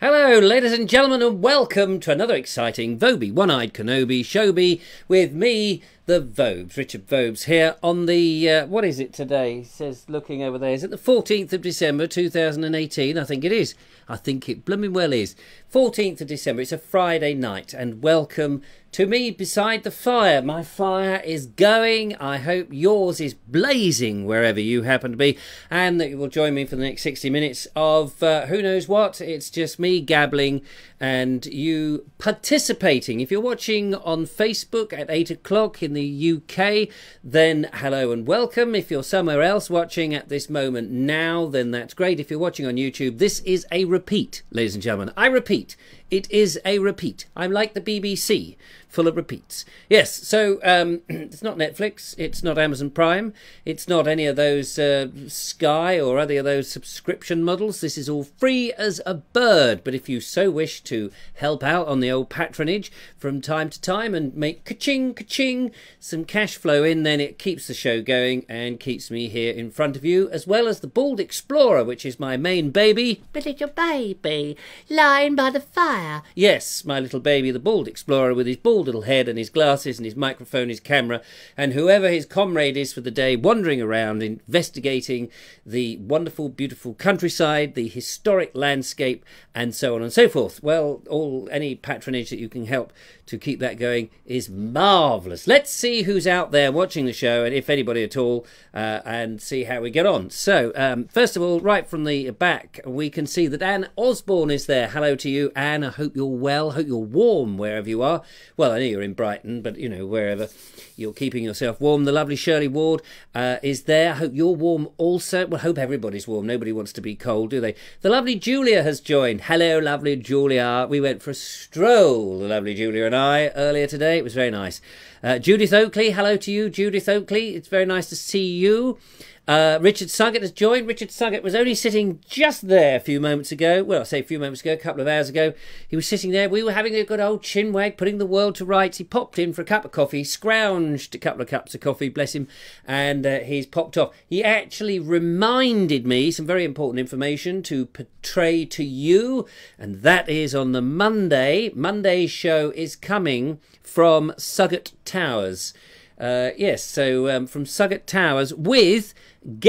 Hello, ladies and gentlemen, and welcome to another exciting Vobie, One-Eyed Kenobi, Showbie, with me, the Vobes, Richard Vobes, here on the, what is it today? It says, looking over there, is it the 14th of December, 2018? I think it is. I think it blooming well is. 14th of December, it's a Friday night, and welcome to me beside the fire. My fire is going. I hope yours is blazing wherever you happen to be, and that you will join me for the next 60 minutes of who knows what. It's just me gabbling and you participating. If you're watching on Facebook at 8 o'clock in the UK, then hello and welcome. If you're somewhere else watching at this moment now, then that's great. If you're watching on YouTube, this is a repeat, ladies and gentlemen. I repeat, it is a repeat. I'm like the BBC, full of repeats. Yes, so it's not Netflix, it's not Amazon Prime, it's not any of those Sky or any of those subscription models. This is all free as a bird. But if you so wish to help out on the old patronage from time to time and make ka-ching, ka-ching, some cash flow in, then it keeps the show going and keeps me here in front of you, as well as the Bald Explorer, which is my main baby. The little baby lying by the fire. Yes, my little baby, the Bald Explorer, with his bald little head and his glasses and his microphone, his camera, and whoever his comrade is for the day, wandering around investigating the wonderful, beautiful countryside, the historic landscape, and so on and so forth. Well, any patronage that you can help to keep that going is marvellous. Let's see who's out there watching the show, and if anybody at all, and see how we get on. So, first of all, right from the back, we can see that Anne Osborne is there. Hello to you, Anne. I hope you're well. Hope you're warm wherever you are. Well, I know you're in Brighton, but, you know, wherever you're keeping yourself warm. The lovely Shirley Ward is there. I hope you're warm also. Well, I hope everybody's warm. Nobody wants to be cold, do they? The lovely Julia has joined. Hello, lovely Julia. We went for a stroll, the lovely Julia and I, earlier today. It was very nice. Judith Oakley, hello to you, Judith Oakley. It's very nice to see you. Richard Suggett has joined. Richard Suggett was only sitting just there a few moments ago. Well, I say a few moments ago, a couple of hours ago. He was sitting there. We were having a good old chinwag, putting the world to rights. He popped in for a cup of coffee, scrounged a couple of cups of coffee, bless him, and he's popped off. He actually reminded me some very important information to portray to you, and that is on the Monday. Monday's show is coming from Suggett Towers. Yes, so from Suggett Towers with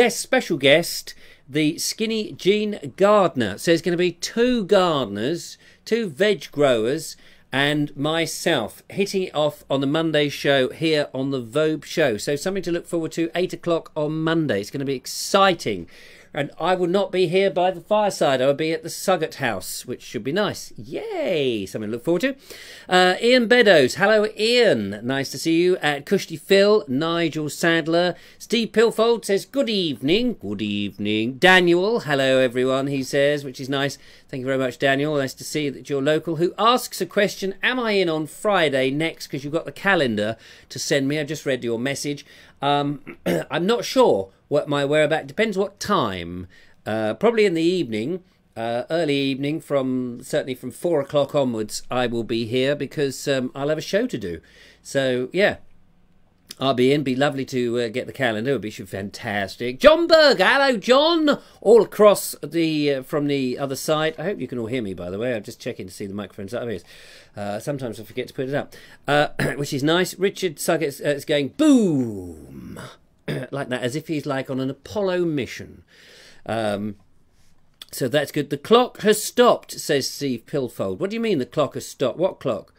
special guest, the Skinny Jean Gardener. So there's going to be two gardeners, two veg growers, and myself hitting it off on the Monday show here on the Vobe show. So something to look forward to, 8 o'clock on Monday. It's going to be exciting. And I will not be here by the fireside. I will be at the Suggett house, which should be nice. Yay! Something to look forward to. Ian Beddoes. Hello, Ian. Nice to see you. Cushty Phil. Nigel Sadler. Steve Pilfold says, good evening. Good evening. Daniel. Hello, everyone, he says, which is nice. Thank you very much, Daniel. Nice to see that you're local. Who asks a question, am I in on Friday next? Because you've got the calendar to send me. I just read your message. I'm not sure what my whereabouts, depends what time, probably in the evening, early evening, certainly from 4 o'clock onwards I will be here, because I'll have a show to do. So yeah, I'll be in. Be lovely to get the calendar. It would be fantastic. John Berger, hello John, all across the from the other side. I hope you can all hear me, by the way. I'm just checking to see the microphone's up here. Sometimes I forget to put it up, which is nice. Richard Suggett is going boom like that, as if he's like on an Apollo mission. So that's good. The clock has stopped, says Steve Pilfold. What do you mean the clock has stopped? What clock?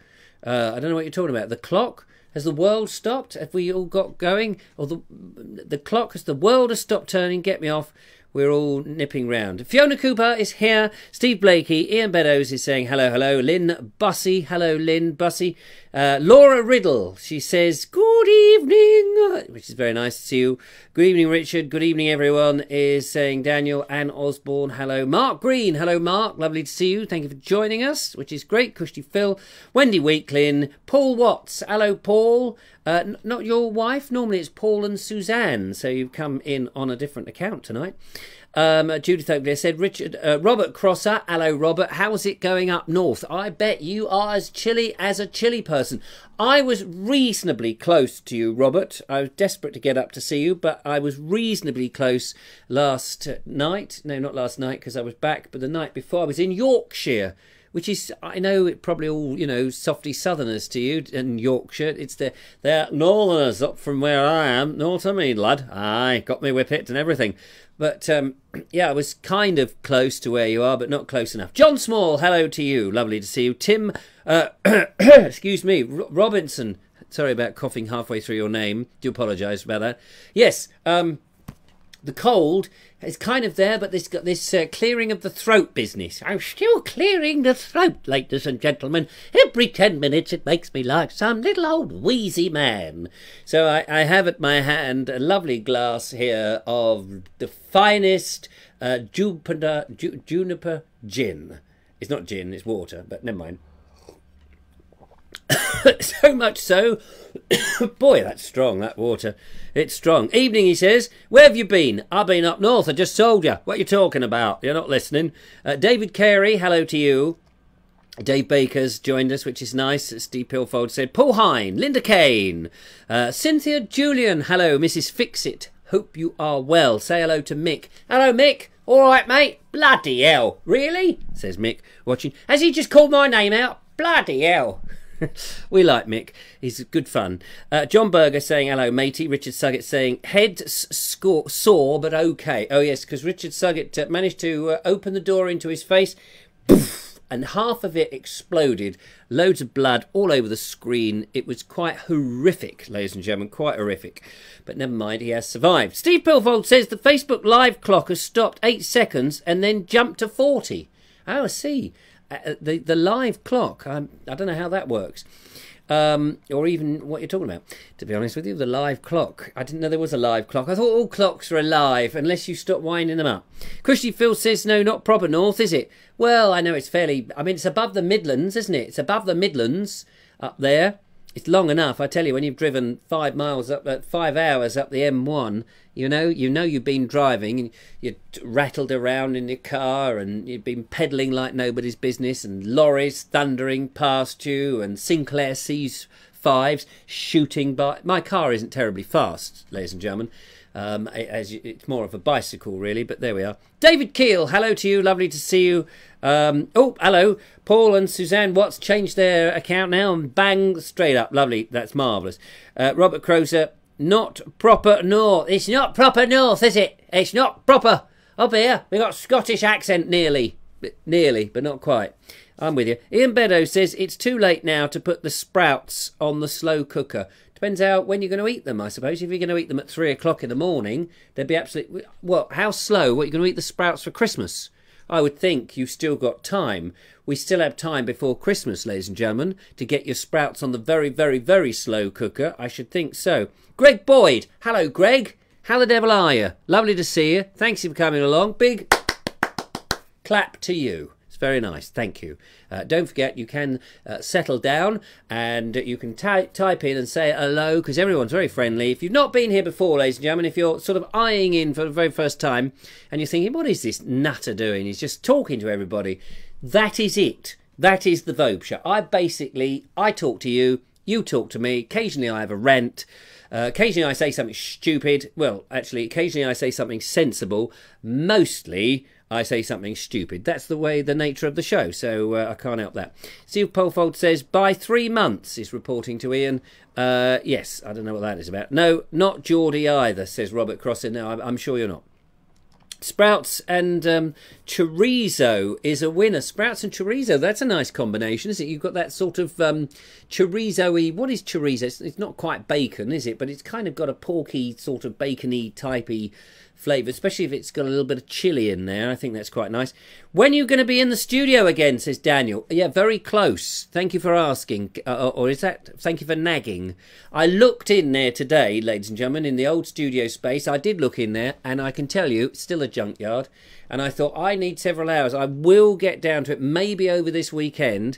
I don't know what you're talking about. The clock? Has the world stopped? Have we all got going? Or the clock, has the world has stopped turning? Get me off. We're all nipping round. Fiona Cooper is here. Steve Blakey. Ian Beddoes is saying hello, hello. Lynn Bussey. Hello, Lynn Bussey. Laura Riddle. She says, good evening, which is very nice to see you. Good evening, Richard. Good evening, everyone, is saying Daniel. Anne Osborne. Hello. Mark Green. Hello, Mark. Lovely to see you. Thank you for joining us, which is great. Cushty Phil. Wendy Weaklin. Paul Watts. Hello, Paul. Not your wife. Normally it's Paul and Suzanne, so you've come in on a different account tonight. Judith Oakley said, Robert Crosser, hello Robert, how's it going up north? I bet you are as chilly as a chilly person. I was reasonably close to you, Robert. I was desperate to get up to see you, but I was reasonably close last night. No, not last night because I was back, but the night before I was in Yorkshire, which is, I know, it probably all, you know, softy southerners to you in Yorkshire. It's they're northerners up from where I am. Know what I mean, lad? Aye, got me whippet and everything. But, yeah, I was kind of close to where you are, but not close enough. John Small, hello to you. Lovely to see you. Tim, excuse me, Robinson. Sorry about coughing halfway through your name. Do apologise about that. Yes, the cold is kind of there, but there's got this clearing of the throat business. I'm still clearing the throat, ladies and gentlemen. Every 10 minutes it makes me like some little old wheezy man. So I have at my hand a lovely glass here of the finest juniper gin. It's not gin, it's water, but never mind. So much so, boy, that's strong, that water. It's strong. Evening, he says. Where have you been? I've been up north. I just told you. What are you talking about? You're not listening. David Carey, hello to you. Dave Baker's joined us, which is nice. Steve Pilfold said. Paul Hine, Linda Kane, Cynthia Julian, hello. Mrs. Fixit, hope you are well. Say hello to Mick. Hello, Mick. All right, mate. Bloody hell. Really? Says Mick, watching. Has he just called my name out? Bloody hell. We like Mick. He's good fun. John Berger saying hello, matey. Richard Suggett saying head sore but okay. Oh yes, because Richard Suggett managed to open the door into his face, poof, and half of it exploded. Loads of blood all over the screen. It was quite horrific, ladies and gentlemen, quite horrific. But never mind, he has survived. Steve Pilfold says the Facebook live clock has stopped 8 seconds and then jumped to 40. Oh, I see. The live clock, I don't know how that works, or even what you're talking about, to be honest with you. The live clock, I didn't know there was a live clock. I thought all clocks are alive unless you stop winding them up. Cushy Phil says no, not proper north, is it? Well, I know it's fairly, I mean, it's above the Midlands, isn't it? It's above the Midlands up there. It's long enough, I tell you, when you've driven 5 miles up, 5 hours up the M1, you know you've been driving and you rattled around in your car and you've been pedalling like nobody's business and lorries thundering past you and Sinclair C5s shooting by. My car isn't terribly fast, ladies and gentlemen. It's more of a bicycle, really, but there we are. David Keel, hello to you. Lovely to see you. Oh, hello. Paul and Suzanne Watts changed their account now and bang, straight up. Lovely. That's marvellous. Robert Crozer, not proper north. It's not proper north, is it? It's not proper. Up here, we got Scottish accent nearly. Nearly, but not quite. I'm with you. Ian Beddoes says it's too late now to put the sprouts on the slow cooker. Depends when you're going to eat them, I suppose. If you're going to eat them at 3 o'clock in the morning, they'd be absolutely... Well, how slow? What, you're going to eat the sprouts for Christmas? I would think you've still got time. We still have time before Christmas, ladies and gentlemen, to get your sprouts on the very, very, very slow cooker. I should think so. Greg Boyd. Hello, Greg. How the devil are you? Lovely to see you. Thanks for coming along. Big clap to you. It's very nice. Thank you. Don't forget, you can settle down and you can type in and say hello, because everyone's very friendly. If you've not been here before, ladies and gentlemen, if you're sort of eyeing in for the very first time and you're thinking, what is this nutter doing? He's just talking to everybody. That is it. That is the Vobes Show. I talk to you, you talk to me. Occasionally I have a rant. Occasionally I say something stupid. Well, actually, occasionally I say something sensible. Mostly I say something stupid. That's the nature of the show, so I can't help that. Steve Polfold says, by 3 months, is reporting to Ian. Yes, I don't know what that is about. No, not Geordie either, says Robert Crosser. No, I'm sure you're not. Sprouts and chorizo is a winner. Sprouts and chorizo, that's a nice combination, isn't it? You've got that sort of chorizo-y... What is chorizo? It's not quite bacon, is it? But it's kind of got a porky, sort of bacony, typey flavour, especially if it's got a little bit of chilli in there. I think that's quite nice. When are you going to be in the studio again, says Daniel? Yeah, very close. Thank you for asking. Or is that... Thank you for nagging. I looked in there today, ladies and gentlemen, in the old studio space. I did look in there, and I can tell you, it's still a junkyard. and I thought I need several hours. I will get down to it, maybe over this weekend.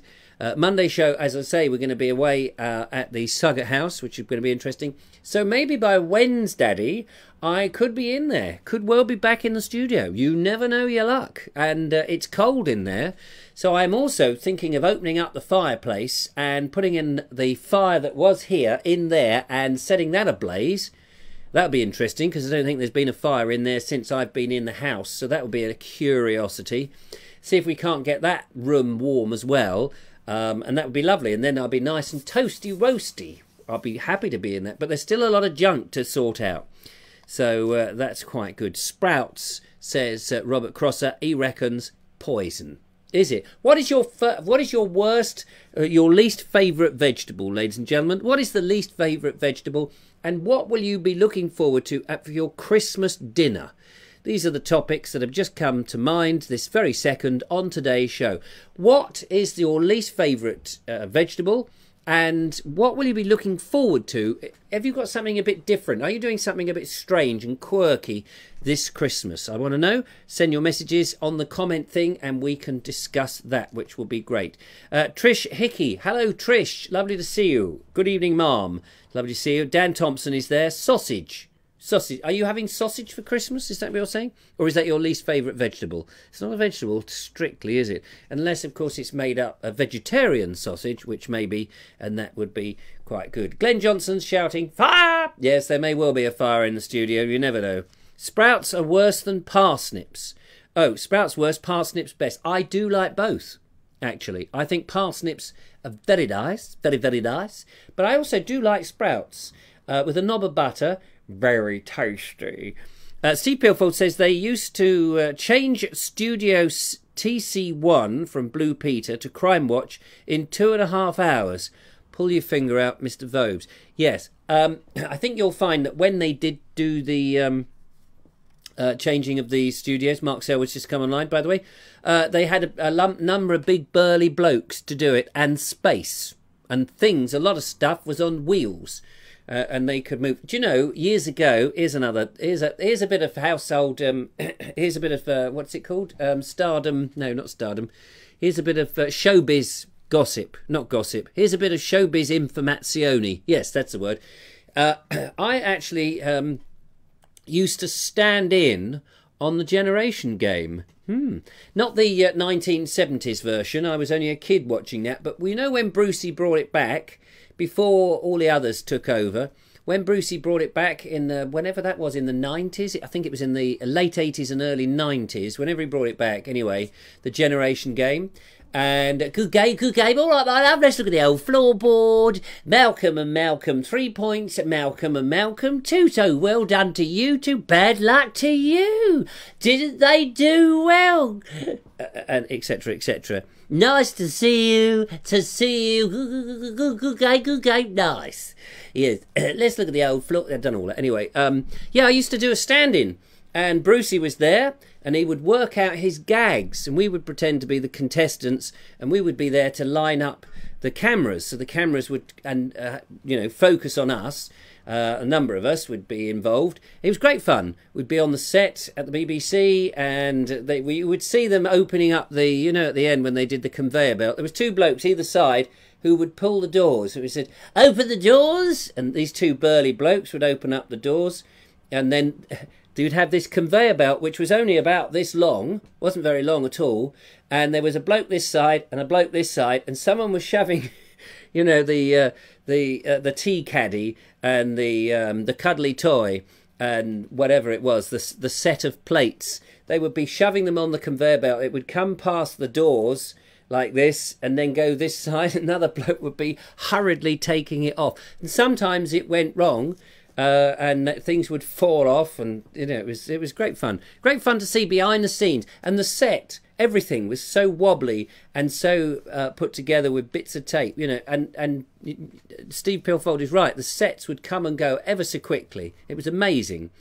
Monday show, as I say, we're going to be away at the Sugget House, which is going to be interesting. So maybe by Wednesday, I could be in there. Could well be back in the studio. You never know your luck. And it's cold in there. So I'm also thinking of opening up the fireplace and putting in the fire that was here in there and setting that ablaze. That would be interesting, because I don't think there's been a fire in there since I've been in the house. So that would be a curiosity. See if we can't get that room warm as well. And that would be lovely. And then I'll be nice and toasty roasty. I'll be happy to be in that. But there's still a lot of junk to sort out. So that's quite good. Sprouts, says Robert Crosser. He reckons poison. Is it? What is your worst, your least favourite vegetable, ladies and gentlemen? What is the least favourite vegetable? And what will you be looking forward to for your Christmas dinner? These are the topics that have just come to mind this very second on today's show. What is your least favourite vegetable? And what will you be looking forward to? Have you got something a bit different? Are you doing something a bit strange and quirky this Christmas? I want to know. Send your messages on the comment thing and we can discuss that, which will be great. Trish Hickey. Hello, Trish. Lovely to see you. Good evening, Ma'am. Lovely to see you. Dan Thompson is there. Sausage. Sausage. Are you having sausage for Christmas? Is that what you're saying? Or is that your least favourite vegetable? It's not a vegetable strictly, is it? Unless, of course, it's made up a vegetarian sausage, which may be, and that would be quite good. Glenn Johnson's shouting, fire! Yes, there may well be a fire in the studio. You never know. Sprouts are worse than parsnips. Oh, sprouts worse, parsnips best. I do like both, actually. I think parsnips are very nice, very, very nice. But I also do like sprouts with a knob of butter. Very tasty. Steve Pilfold says they used to change Studio TC1 from Blue Peter to Crime Watch in 2.5 hours. Pull your finger out, Mr. Vobes. Yes, I think you'll find that when they did do the changing of the studios, Mark Selwood's just come online, by the way, they had a number of big burly blokes to do it, and space and things. A lot of stuff was on wheels. And they could move. Do you know? Years ago, here's a bit of household. Here's a bit of what's it called? Stardom? No, not stardom. Here's a bit of showbiz gossip, not gossip. Here's a bit of showbiz informazione. Yes, that's the word. I actually used to stand in on the Generation Game. Not the 1970s version. I was only a kid watching that. But we know when Brucey brought it back. Before all the others took over, when Brucey brought it back in the, whenever that was, in the 90s, I think it was in the late 80s and early 90s, whenever he brought it back, anyway, the Generation Game. And good game, all right, my love, let's look at the old floorboard. Malcolm and Malcolm, 3 points. Malcolm and Malcolm, 2. So well done to you two, bad luck to you. Didn't they do well? And etc, etc. Nice to see you, good game, nice. Yes, let's look at the old floor. I've done all that. Anyway, yeah, I used to do a stand-in, and Brucey was there, and he would work out his gags, and we would pretend to be the contestants, and we would be there to line up the cameras, so the cameras would, focus on us. A number of us would be involved. It was great fun. We'd be on the set at the BBC, and we would see them opening up the, at the end when they did the conveyor belt. There was 2 blokes either side who would pull the doors. So we said, open the doors, and these 2 burly blokes would open up the doors, and then you'd have this conveyor belt, which was only about this long, wasn't very long at all, and there was a bloke this side and a bloke this side, and someone was shoving, the tea caddy and the cuddly toy and whatever it was, the set of plates. They would be shoving them on the conveyor belt. It would come past the doors like this and then go this side. Another bloke would be hurriedly taking it off. And sometimes it went wrong. And things would fall off, and it was great fun. Great fun to see behind the scenes, and the set, everything was so wobbly and so put together with bits of tape, and Steve Pilfold is right. The sets would come and go ever so quickly. It was amazing.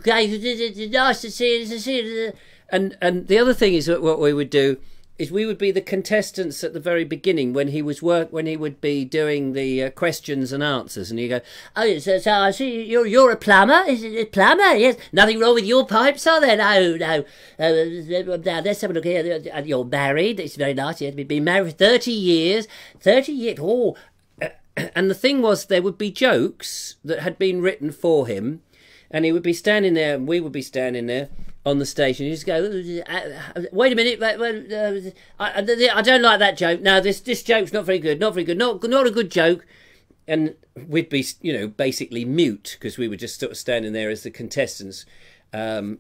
Nice to see you. And the other thing is that what we would do is we would be the contestants at the very beginning when he would be doing the questions and answers, and you go, "Oh, so I see you're a plumber. Is it a plumber? Yes. Nothing wrong with your pipes, are there? No, no. Now let's have a look here. You're married. It's very nice. You've been married for 30 years. 30 years. Oh." And the thing was, there would be jokes that had been written for him, and he would be standing there, and we would be standing there on the station. You just go, wait a minute, I don't like that joke. No, this joke's not very good, not very good, not a good joke. And we'd be, you know, basically mute because we were just sort of standing there as the contestants, and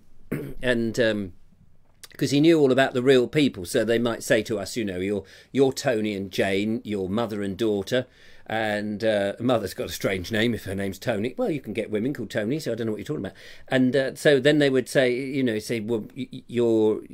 because he knew all about the real people, so they might say to us, you know, you're Tony and Jane, your mother and daughter. And mother's got a strange name if her name's Tony. Well, you can get women called Tony, so I don't know what you're talking about. And so then they would say, you know, well,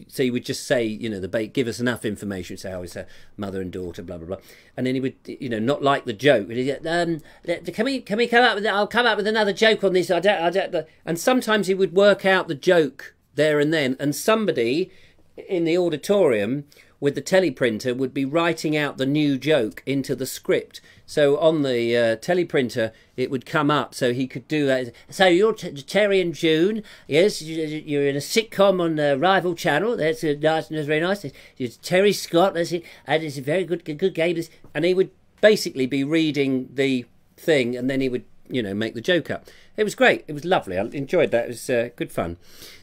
so you would just say, you know, give us enough information, say, oh, it's her mother and daughter, blah, blah, blah. And then he would, you know, not like the joke. He'd go, can we come up with, I'll come up with another joke on this. And sometimes he would work out the joke there and then, and somebody in the auditorium with the teleprinter would be writing out the new joke into the script. So on the teleprinter, it would come up, so he could do that. So you're Terry and June, yes, you're in a sitcom on the Rival Channel. That's nice, that's very nice. It's Terry Scott, that's it, and it's a very good game. And he would basically be reading the thing, and then he would, you know, make the joke up. It was great. It was lovely. I enjoyed that. It was good fun.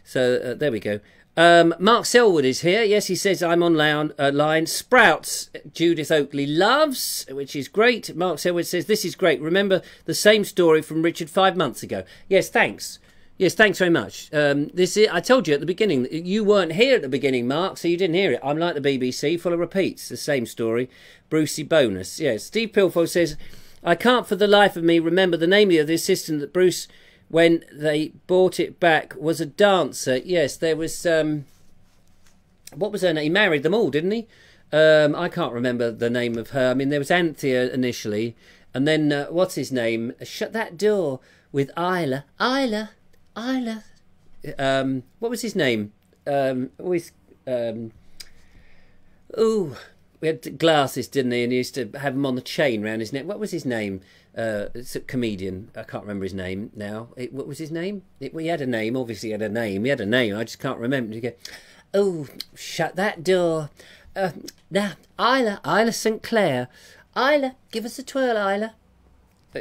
So there we go. Mark Selwood is here. Yes, he says I'm on line. Sprouts, Judith Oakley loves, which is great. Mark Selwood says this is great. Remember the same story from Richard 5 months ago. Yes, thanks. Yes, thanks very much. I told you at the beginning, you weren't here at the beginning, Mark, so you didn't hear it. I'm like the BBC, full of repeats. The same story. Brucey bonus. Yes, Steve Pilfold says, I can't for the life of me remember the name of the assistant that Bruce, when they bought it back, was a dancer. Yes, there was, what was her name? He married them all, didn't he? I can't remember the name of her. I mean, there was Anthea initially, and then, what's his name? Shut that door with Isla. What was his name? We had glasses, didn't he? And he used to have them on the chain round his neck. What was his name? It's a comedian. I can't remember his name now. What was his name? He had a name. Obviously, he had a name. He had a name. I just can't remember. You go, oh, shut that door. Now, Isla St. Clair. Isla, give us a twirl, Isla.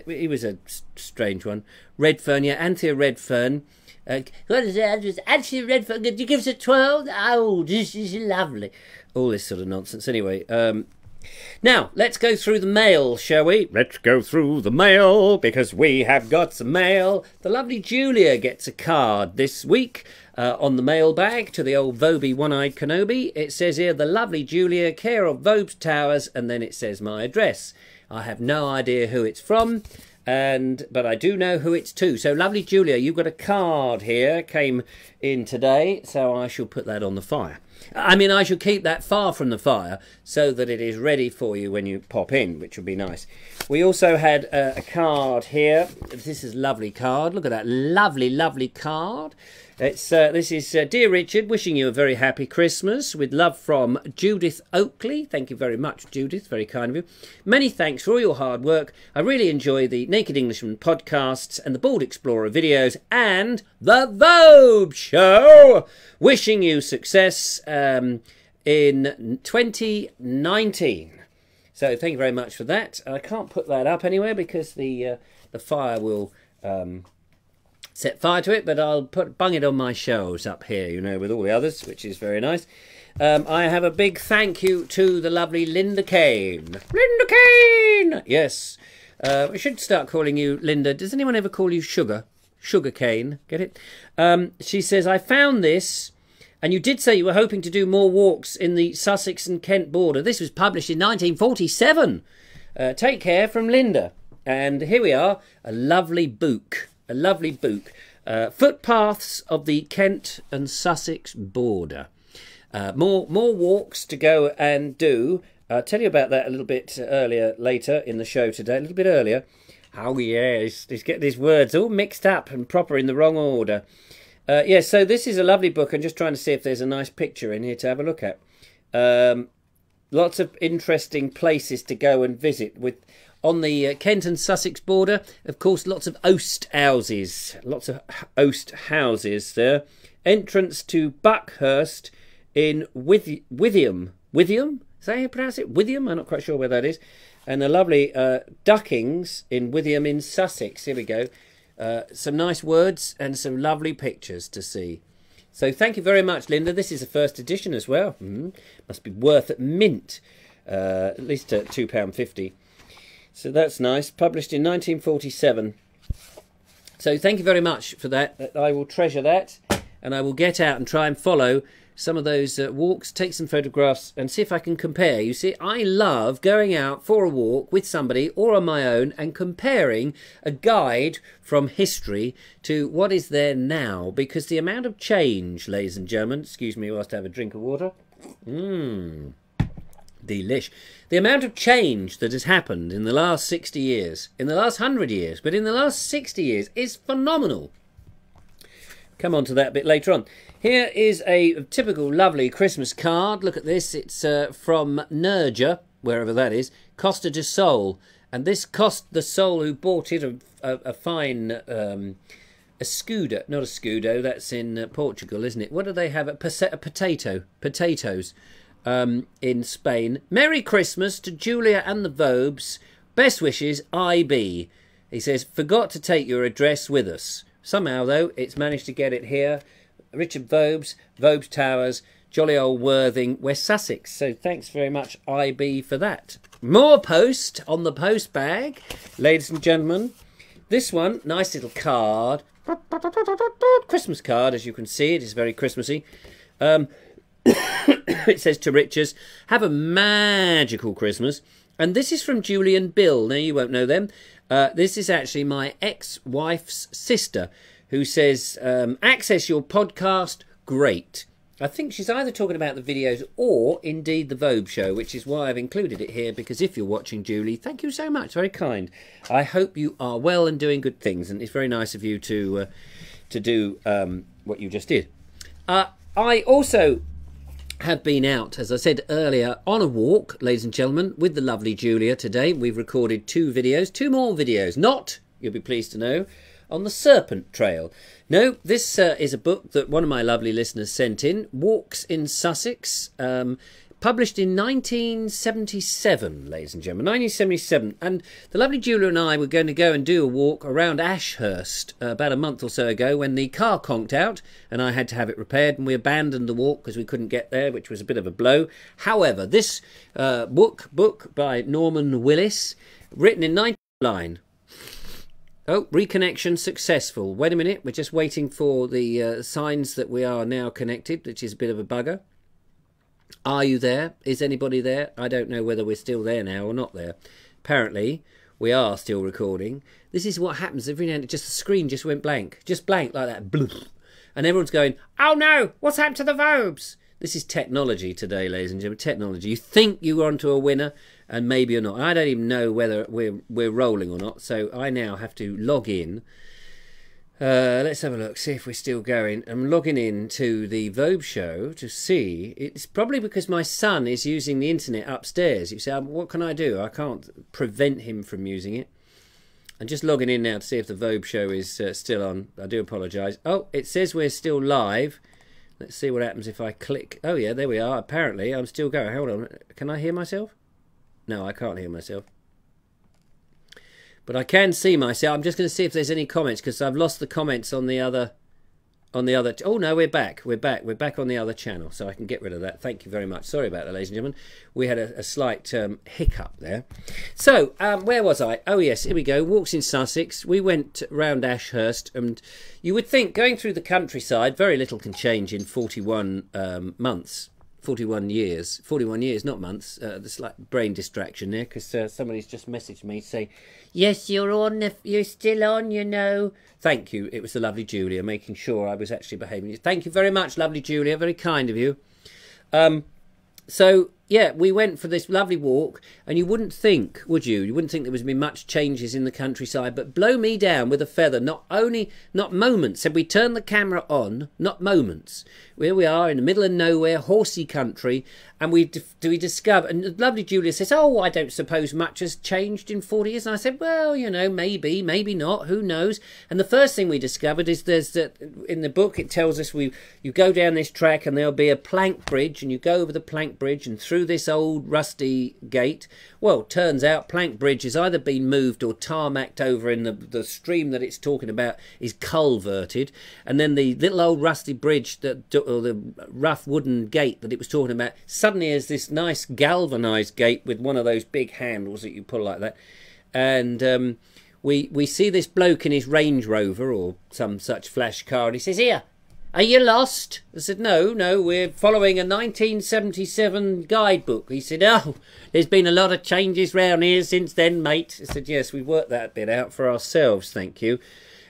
He was a strange one. Redfern, yeah, Anthea Redfern. What is it? Anthea Redfern, could you give us a twirl? Oh, this is lovely. All this sort of nonsense. Anyway, now, let's go through the mail, shall we? Let's go through the mail, because we have got some mail. The lovely Julia gets a card this week on the mailbag to the old Vobie One-Eyed Kenobi. It says here, the lovely Julia, care of Vobes Towers, and then it says my address. I have no idea who it's from, but I do know who it's to. So, lovely Julia, you've got a card here, came in today, so I shall put that on the fire. I mean, I should keep that far from the fire so that it is ready for you when you pop in, which would be nice. We also had a card here. This is a lovely card. Look at that lovely, lovely card. This is Dear Richard, wishing you a very happy Christmas with love from Judith Oakley. Thank you very much, Judith. Very kind of you. Many thanks for all your hard work. I really enjoy the Naked Englishman podcasts and the Bald Explorer videos and the Vobes Show. Wishing you success in 2019. So thank you very much for that. I can't put that up anywhere because the fire will set fire to it, but I'll bung it on my shelves up here, you know, with all the others, which is very nice. I have a big thank you to the lovely Linda Kane. Linda Kane! Yes. We should start calling you Linda. Does anyone ever call you Sugar? Sugar Cane. Get it? She says, I found this, and you did say you were hoping to do more walks in the Sussex and Kent border. This was published in 1947. Take care, from Linda. And here we are, a lovely book. A lovely book. Footpaths of the Kent and Sussex border. More walks to go and do. I'll tell you about that a little bit later in the show today. A little bit earlier. Oh yes, he's getting his words all mixed up and proper in the wrong order. So this is a lovely book. I'm just trying to see if there's a nice picture in here to have a look at. Lots of interesting places to go and visit. On the Kent and Sussex border, of course, lots of oast houses. Lots of oast houses there. Entrance to Buckhurst in Withyham. Withyham? Is that how you pronounce it? Withyham? I'm not quite sure where that is. And the lovely Duckings in Withyham in Sussex. Here we go. Some nice words and some lovely pictures to see. So thank you very much, Linda. This is a first edition as well. Must be worth at mint. At least £2.50. So that's nice. Published in 1947. So thank you very much for that. I will treasure that. And I will get out and try and follow some of those walks, take some photographs and see if I can compare. You see, I love going out for a walk with somebody or on my own and comparing a guide from history to what is there now, because the amount of change, ladies and gentlemen, excuse me whilst I have a drink of water. Delish. The amount of change that has happened in the last 60 years, in the last 100 years, but in the last 60 years is phenomenal. Come on to that a bit later on. Here is a typical lovely Christmas card. Look at this. It's from Nerja, wherever that is, Costa do Sol. And this cost the soul who bought it a fine a scudo. Not a scudo, that's in Portugal, isn't it? What do they have? A potatoes in Spain. Merry Christmas to Julia and the Vobes. Best wishes, IB. He says, forgot to take your address with us. Somehow, though, it's managed to get it here. Richard Vobes, Vobes Towers, jolly old Worthing, West Sussex. So thanks very much, IB, for that. More post on the post bag, ladies and gentlemen. This one, nice little card. Christmas card, as you can see. It is very Christmassy. It says to Richards, have a magical Christmas. And this is from Julie and Bill. Now, you won't know them. This is actually my ex-wife's sister, who says, access your podcast, great. I think she's either talking about the videos or indeed the Vobe show, which is why I've included it here, because if you're watching, Julie, thank you so much, very kind. I hope you are well and doing good things, and it's very nice of you to do what you just did. I also have been out, as I said earlier, on a walk, ladies and gentlemen, with the lovely Julia today. We've recorded two more videos, not, you'll be pleased to know, on the Serpent Trail. No, this is a book that one of my lovely listeners sent in, Walks in Sussex, published in 1977, ladies and gentlemen, 1977. And the lovely Julia and I were going to go and do a walk around Ashurst about a month or so ago when the car conked out and I had to have it repaired, and we abandoned the walk because we couldn't get there, which was a bit of a blow. However, this book by Norman Willis, written in 1999. Oh, reconnection successful. Wait a minute, we're just waiting for the signs that we are now connected, which is a bit of a bugger. Are you there? Is anybody there? I don't know whether we're still there now or not there. Apparently, we are still recording. This is what happens every now and then. Just the screen just went blank. Just blank like that. Bloop. And everyone's going, oh no, what's happened to the Vobes? This is technology today, ladies and gentlemen. Technology. You think you're onto a winner, and maybe you're not. I don't even know whether we're rolling or not, so I now have to log in. Let's have a look, see if we're still going. I'm logging in to the Vobe show to see. It's probably because my son is using the internet upstairs. You say, what can I do? I can't prevent him from using it. I'm just logging in now to see if the Vobe show is still on. I do apologise. Oh, it says we're still live. Let's see what happens if I click. Oh yeah, there we are. Apparently, I'm still going. Hold on. Can I hear myself? No, I can't hear myself. But I can see myself. I'm just going to see if there's any comments, because I've lost the comments on the other. Oh no, we're back. We're back on the other channel, so I can get rid of that. Thank you very much. Sorry about that, ladies and gentlemen. We had a slight hiccup there. So where was I? Oh yes, here we go. Walks in Sussex. We went round Ashurst, and you would think going through the countryside, very little can change in 41 months. 41 years, not months. There's like brain distraction there, because somebody's just messaged me to say, yes, you're on, you're still on, you know. Thank you. It was the lovely Julia making sure I was actually behaving. Thank you very much, lovely Julia. Very kind of you. So, yeah, we went for this lovely walk, and you wouldn't think, would you? You wouldn't think there was been much changes in the countryside, but blow me down with a feather. Not moments. Said we turned the camera on, not moments. Here we are in the middle of nowhere, horsey country, And we discover, and lovely Julia says, oh, I don't suppose much has changed in 40 years. And I said, well, you know, maybe not, who knows. And the first thing we discovered is there's that in the book it tells us you go down this track and there'll be a plank bridge, and you go over the plank bridge and through this old rusty gate. Well, turns out plank bridge has either been moved or tarmacked over in the stream that it's talking about is culverted, and then the little old rusty bridge or the rough wooden gate that it was talking about suddenly is this nice galvanized gate with one of those big handles that you pull like that. And we see this bloke in his Range Rover or some such flash car, and he says, here, are you lost? I said, no, we're following a 1977 guidebook. He said, oh, there's been a lot of changes round here since then, mate. I said, yes, we've worked that bit out for ourselves, thank you.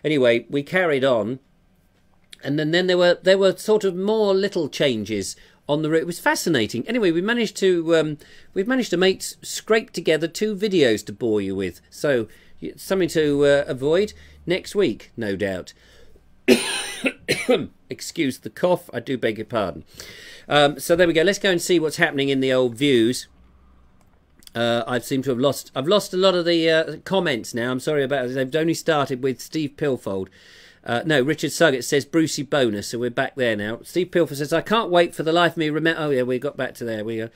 Anyway, we carried on, and then there were sort of more little changes on the route. It was fascinating. Anyway, we've managed to scrape together 2 videos to bore you with. So something to avoid next week, no doubt. Excuse the cough. I do beg your pardon. So there we go. Let's go and see what's happening in the old views. I seem to have lost. I've lost a lot of the comments now. I'm sorry about it. They've only started with Steve Pilfold. No, Richard Suggett says Brucey bonus, so we're back there now. Steve Pilfold says, I can't wait for the life of me. Remember, oh yeah, we got back to there. We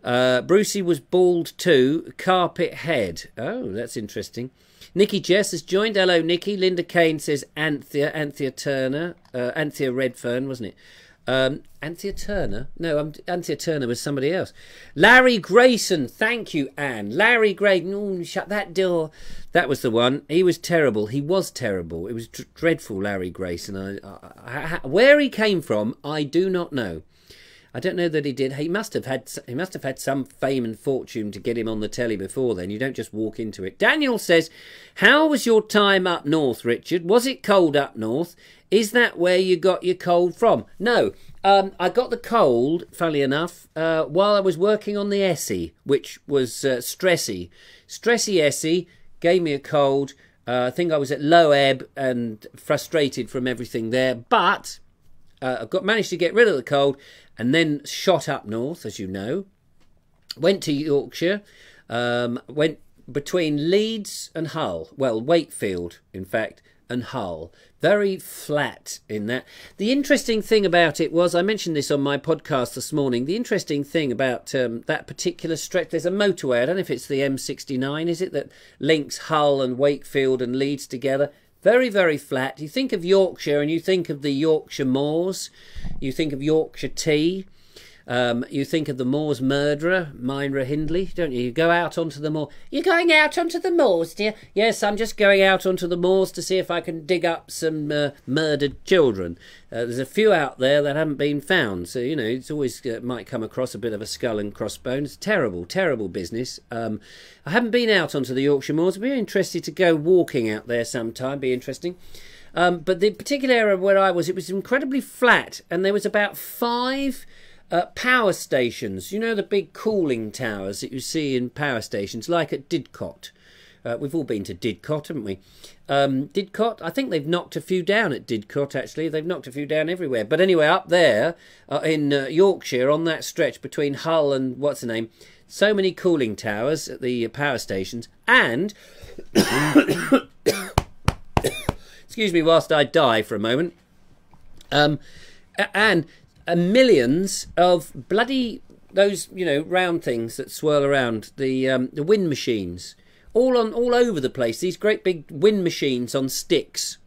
go. Brucey was bald too. Carpet head. Oh, that's interesting. Nikki Jess has joined. Hello, Nikki. Linda Kane says Anthea Turner. Anthea Redfern, wasn't it? Anthea Turner? No, Anthea Turner was somebody else. Larry Grayson. Thank you, Anne. Larry Grayson. Oh, shut that door. That was the one. He was terrible. He was terrible. It was dreadful, Larry Grayson. Where he came from, I do not know. I don't know that he did. He must have had some fame and fortune to get him on the telly before then. You don't just walk into it. Daniel says, how was your time up north, Richard? Was it cold up north? Is that where you got your cold from? No, I got the cold, funnily enough, while I was working on the Essie, which was stressy. Stressy Essie gave me a cold. I think I was at low ebb and frustrated from everything there. But I managed to get rid of the cold and then shot up north, as you know. Went to Yorkshire, went between Leeds and Hull. Well, Wakefield, in fact, and Hull. Very flat in that. The interesting thing about it was, I mentioned this on my podcast this morning, the interesting thing about that particular stretch, there's a motorway, I don't know if it's the M69, is it, that links Hull and Wakefield and Leeds together. Very, very flat. You think of Yorkshire and you think of the Yorkshire Moors, you think of Yorkshire tea, you think of the Moors murderer, Myra Hindley, don't you? You go out onto the moor. You're going out onto the moors, dear? Yes, I'm just going out onto the moors to see if I can dig up some murdered children. There's a few out there that haven't been found, so, you know, it's always might come across a bit of a skull and crossbones. Terrible, terrible business. I haven't been out onto the Yorkshire Moors. I'd be interested to go walking out there sometime, be interesting. But the particular area where I was, it was incredibly flat, and there was about 5... power stations, you know, the big cooling towers that you see in power stations, like at Didcot. We've all been to Didcot, haven't we? Didcot, I think they've knocked a few down at Didcot, actually. They've knocked a few down everywhere. But anyway, up there in Yorkshire, on that stretch between Hull and, what's the name, so many cooling towers at the power stations. And, excuse me whilst I die for a moment, and millions of bloody those, you know, round things that swirl around, the wind machines, all over the place. These great big wind machines on sticks,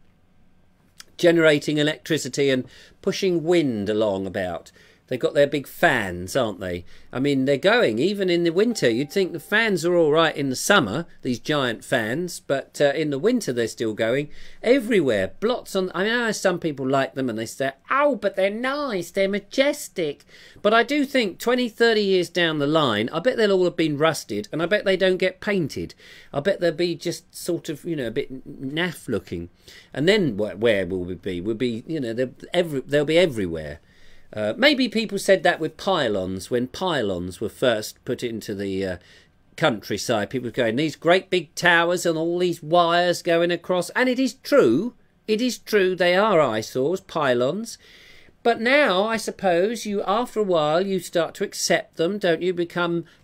generating electricity and pushing wind along about. They've got their big fans, aren't they? I mean, they're going, even in the winter. You'd think the fans are all right in the summer, these giant fans, but in the winter they're still going everywhere. Blots on... I know some people like them and they say, oh, but they're nice, they're majestic. But I do think 20, 30 years down the line, I bet they'll all have been rusted, and I bet they don't get painted. I bet they'll be just sort of, you know, a bit naff looking. And then where will we be? We'll be, you know, they'll be everywhere. Maybe people said that with pylons, when pylons were first put into the countryside. People were going, these great big towers and all these wires going across. And it is true, they are eyesores, pylons. But now, I suppose, after a while, you start to accept them, don't you?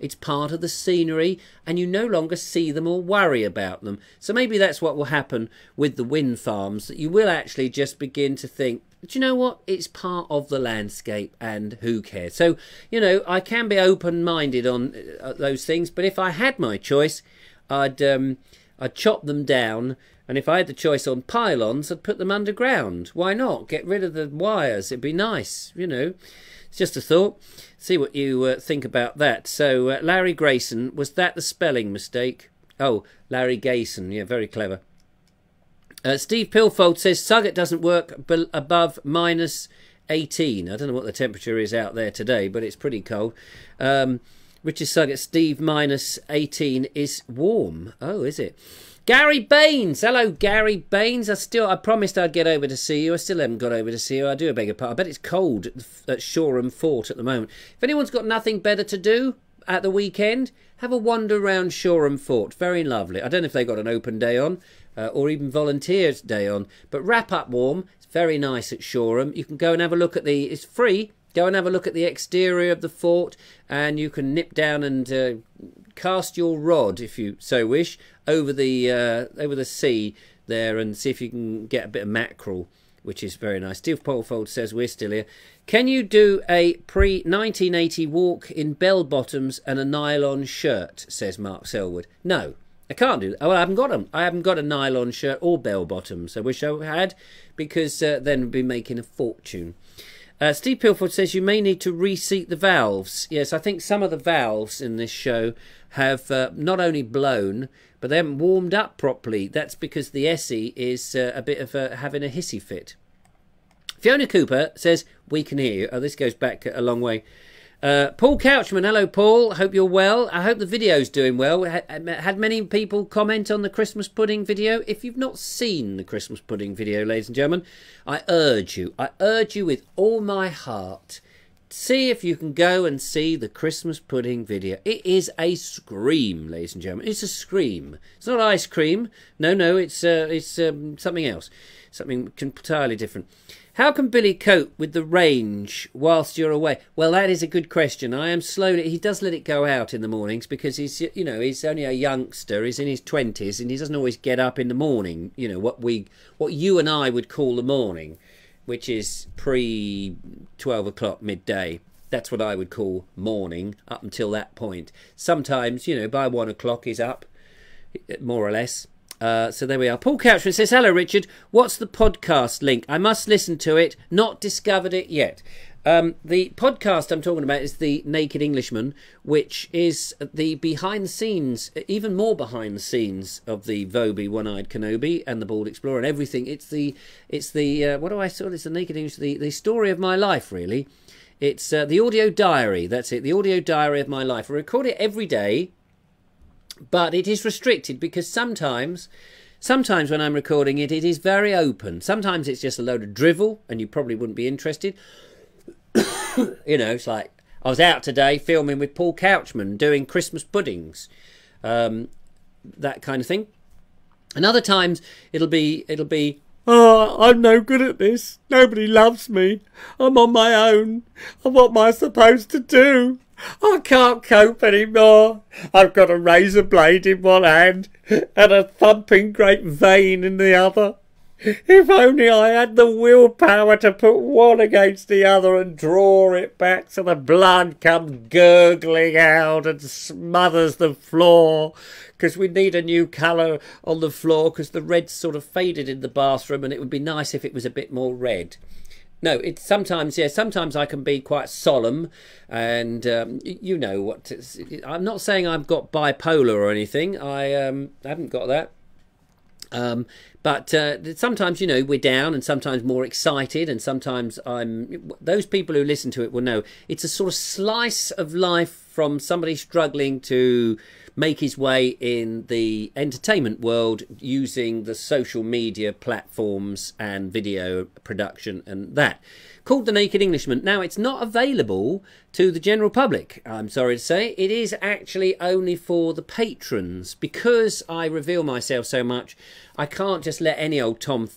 It's part of the scenery, and you no longer see them or worry about them. So maybe that's what will happen with the wind farms, that you will actually just begin to think, do you know what? It's part of the landscape, and who cares? So, I can be open-minded on those things, but if I had my choice, I'd chop them down. And if I had the choice on pylons, I'd put them underground. Why not? Get rid of the wires. It'd be nice, It's just a thought. See what you think about that. So, Larry Grayson, was that the spelling mistake? Oh, Larry Gayson. Yeah, very clever. Steve Pilfold says, Sugget doesn't work above minus 18. I don't know what the temperature is out there today, but it's pretty cold. Richard Sugget, Steve, minus 18 is warm. Oh, is it? Gary Baines, hello Gary Baines. I promised I'd get over to see you. I still haven't got over to see you. I do beg your pardon. I bet it's cold at Shoreham Fort at the moment. If anyone's got nothing better to do at the weekend, have a wander around Shoreham Fort. Very lovely. I don't know if they got an open day on or even volunteers day on, but wrap up warm. It's very nice at Shoreham. You can go and have a look at it's free. Go and have a look at the exterior of the fort, and you can nip down and cast your rod, if you so wish, over the sea there, and see if you can get a bit of mackerel, which is very nice. Steve Polfold says we're still here. Can you do a pre-1980 walk in bell bottoms and a nylon shirt? Says Mark Selwood. No, I can't do that. Well, I haven't got them. I haven't got a nylon shirt or bell bottoms. I wish I had, because then we'd be making a fortune. Steve Pilford says you may need to reseat the valves. Yes, I think some of the valves in this show have not only blown, but they haven't warmed up properly. That's because the Essie is a bit of having a hissy fit. Fiona Cooper says, we can hear you. Oh, this goes back a long way. Paul Couchman, hello Paul, hope you're well. I hope the video's doing well. Had many people comment on the Christmas pudding video. If you've not seen the Christmas pudding video, ladies and gentlemen, I urge you with all my heart, see if you can go and see the Christmas pudding video. It is a scream, ladies and gentlemen. It's a scream. It's not ice cream. No, it's something else. Something entirely different. How can Billy cope with the range whilst you're away? Well, that is a good question. I am slowly... He does let it go out in the mornings because he's, he's only a youngster. He's in his 20s and he doesn't always get up in the morning. What you and I would call the morning, which is pre-12 o'clock midday. That's what I would call morning up until that point. Sometimes, by 1 o'clock he's up, more or less. So there we are. Paul Couchman says, hello Richard, what's the podcast link? I must listen to it, not discovered it yet. The podcast I'm talking about is The Naked Englishman, which is the behind the scenes, even more behind the scenes of the Vobes, One-Eyed Kenobi and the Bald Explorer and everything. It's the what do I call it? It's The Naked English, the story of my life, really. It's the audio diary, that's it, the audio diary of my life. I record it every day. But it is restricted because sometimes when I'm recording it, it is very open. Sometimes it's just a load of drivel and you probably wouldn't be interested. It's like, I was out today filming with Paul Couchman doing Christmas puddings. That kind of thing. And other times it'll be, oh, I'm no good at this. Nobody loves me. I'm on my own. And what am I supposed to do? I can't cope anymore. I've got a razor blade in one hand and a thumping great vein in the other. If only I had the willpower to put one against the other and draw it back so the blood comes gurgling out and smothers the floor. Because we need a new colour on the floor because the red's sort of faded in the bathroom and it would be nice if it was a bit more red. No, it's sometimes I can be quite solemn and you know what, I'm not saying I've got bipolar or anything, I haven't got that. But sometimes, we're down and sometimes more excited and sometimes those people who listen to it will know it's a sort of slice of life from somebody struggling to make his way in the entertainment world using the social media platforms and video production and that. Called The Naked Englishman. Now, it's not available to the general public, I'm sorry to say. It is actually only for the patrons. Because I reveal myself so much, I can't just let any old Tom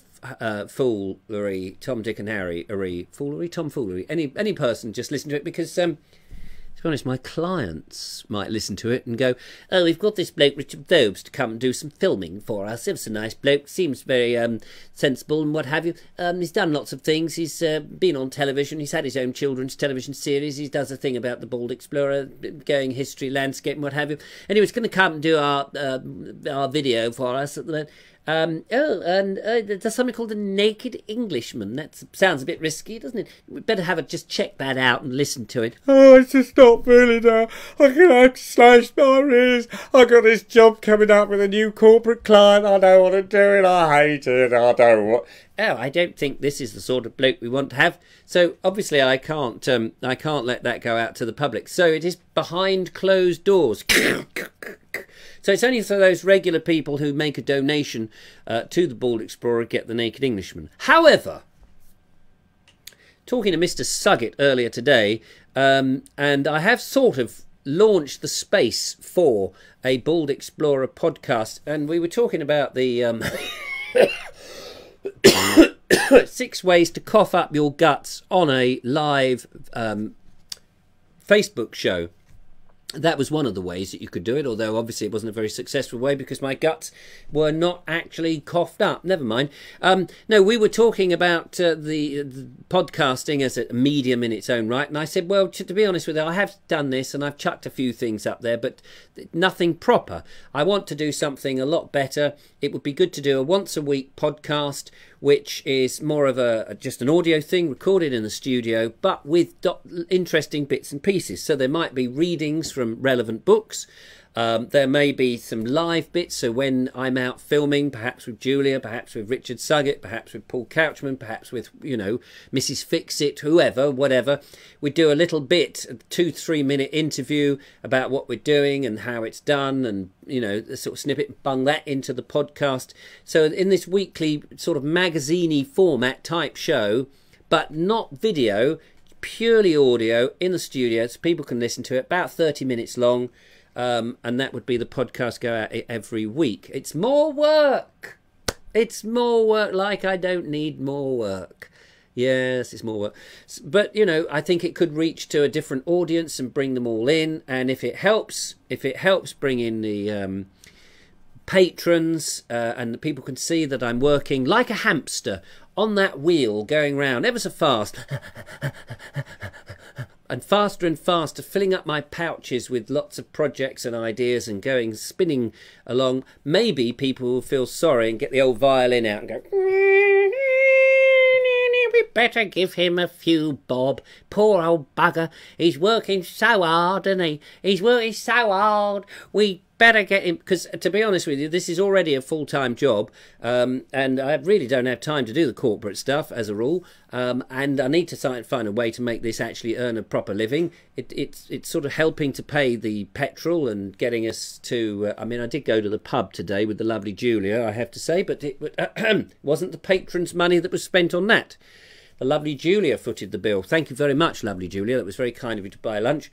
foolery, Tom, Dick and Harry, foolery, tomfoolery, any person just listen to it, because to be honest, my clients might listen to it and go, oh, we've got this bloke Richard Vobes to come and do some filming for us. He's a nice bloke, seems very sensible and what have you. He's done lots of things. He's been on television. He's had his own children's television series. He does a thing about the Bald Explorer, going history, landscape and what have you. Anyway, he's going to come and do our video for us at the moment. There's something called a naked Englishman. That sounds a bit risky, doesn't it? We'd better just check that out and listen to it. Oh, it's just not feeling now. I can slash my wrist. I got this job coming up with a new corporate client. I don't want to do it. I hate it. I don't want. Oh, I don't think this is the sort of bloke we want to have. So obviously, I can't let that go out to the public. So it is behind closed doors. So it's only for those regular people who make a donation to the Bald Explorer get the Naked Englishman. However, talking to Mr. Suggett earlier today, and I have sort of launched the space for a Bald Explorer podcast, and we were talking about the 6 ways to cough up your guts on a live Facebook show. That was one of the ways that you could do it, although obviously it wasn't a very successful way because my guts were not actually coughed up. Never mind. No, we were talking about the podcasting as a medium in its own right, and I said, well, to be honest with you, I have done this and I've chucked a few things up there, but nothing proper. I want to do something a lot better. It would be good to do a once-a-week podcast, which is more of just an audio thing recorded in the studio, but with interesting bits and pieces. So there might be readings from relevant books. There may be some live bits, so when I'm out filming, perhaps with Julia, perhaps with Richard Suggett, perhaps with Paul Couchman, perhaps with, Mrs. Fixit, whoever, whatever, we do a little bit, a 2-3 minute interview about what we're doing and how it's done, and, a sort of snippet, bung that into the podcast. So in this weekly sort of magazine-y format type show, but not video, purely audio in the studio, so people can listen to it, about 30 minutes long. And that would be the podcast go out every week. It's more work. It's more work, like I don't need more work. Yes, it's more work. But, I think it could reach to a different audience and bring them all in. And if it helps bring in the patrons and the people can see that I'm working like a hamster on that wheel going round ever so fast and faster, filling up my pouches with lots of projects and ideas and spinning along, maybe people will feel sorry and get the old violin out and go, we better give him a few bob. Poor old bugger. He's working so hard, isn't he? He's working so hard. We better get him, because to be honest with you, this is already a full-time job, and I really don't have time to do the corporate stuff as a rule, and I need to find a way to make this actually earn a proper living. It's sort of helping to pay the petrol and getting us to, I did go to the pub today with the lovely Julia, I have to say, but it wasn't the patrons' money that was spent on that. The lovely Julia footed the bill. Thank you very much, lovely Julia. That was very kind of you to buy lunch.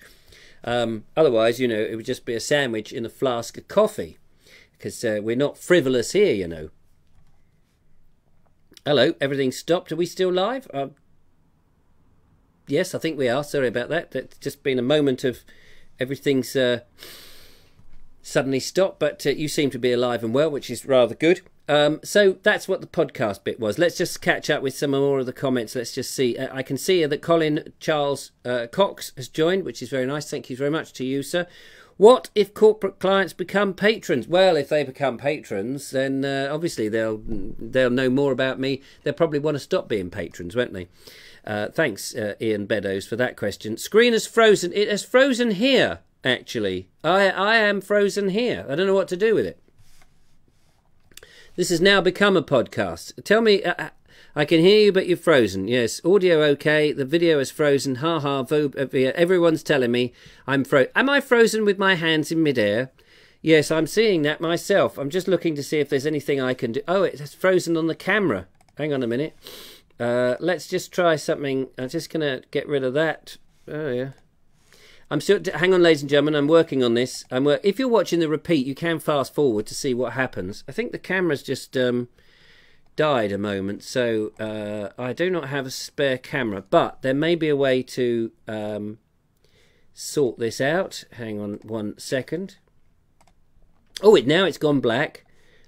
Otherwise, it would just be a sandwich in a flask of coffee, because we're not frivolous here, Hello, everything's stopped. Are we still live? Yes, I think we are. Sorry about that. That's just been a moment of everything's suddenly stopped, but you seem to be alive and well, which is rather good. So that's what the podcast bit was. Let's just catch up with some more of the comments. Let's just see. I can see that Colin Charles Cox has joined, which is very nice. Thank you very much to you, sir. What if corporate clients become patrons? Well, if they become patrons, then obviously they'll know more about me. They'll probably want to stop being patrons, won't they? Thanks, Ian Beddoes, for that question. Screen has frozen. It has frozen here, actually. I am frozen here. I don't know what to do with it. This has now become a podcast. Tell me, I can hear you, but you're frozen. Yes, audio okay. The video is frozen. Ha ha. Everyone's telling me I'm frozen. Am I frozen with my hands in midair? Yes, I'm seeing that myself. I'm just looking to see if there's anything I can do. Oh, it's frozen on the camera. Hang on a minute. Let's just try something. I'm just going to get rid of that. Oh, yeah. I'm still. Hang on, ladies and gentlemen. I'm working on this. If you're watching the repeat, you can fast forward to see what happens. I think the camera's just done died a moment, so I do not have a spare camera, but there may be a way to sort this out. Hang on 1 second. Oh, now it's gone black.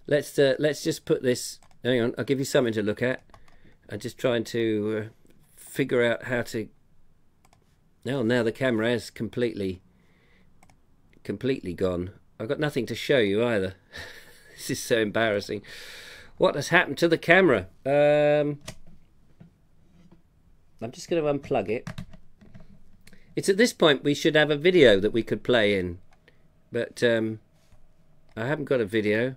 Let's just put this. Hang on, I'll give you something to look at. I'm just trying to figure out how to. Now the camera is completely gone. I've got nothing to show you either. This is so embarrassing. What has happened to the camera? I'm just going to unplug it. It's at this point we should have a video that we could play in, but I haven't got a video.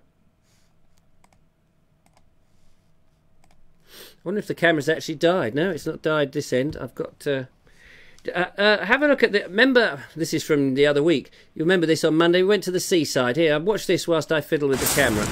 I wonder if the camera's actually died. No, it's not died this end. I've got have a look at the. Remember, this is from the other week. You remember this on Monday? We went to the seaside. Here, watch this whilst I fiddle with the camera.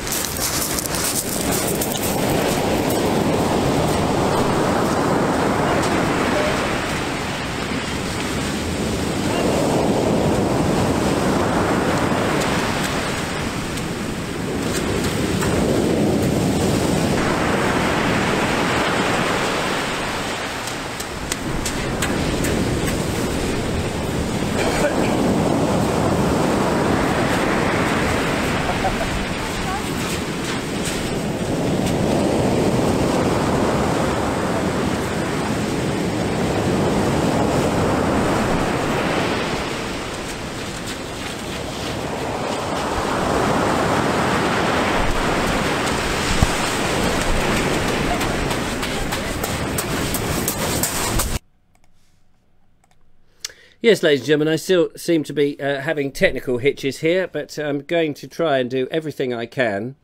Yes, ladies and gentlemen, I still seem to be having technical hitches here, but I'm going to try and do everything I can.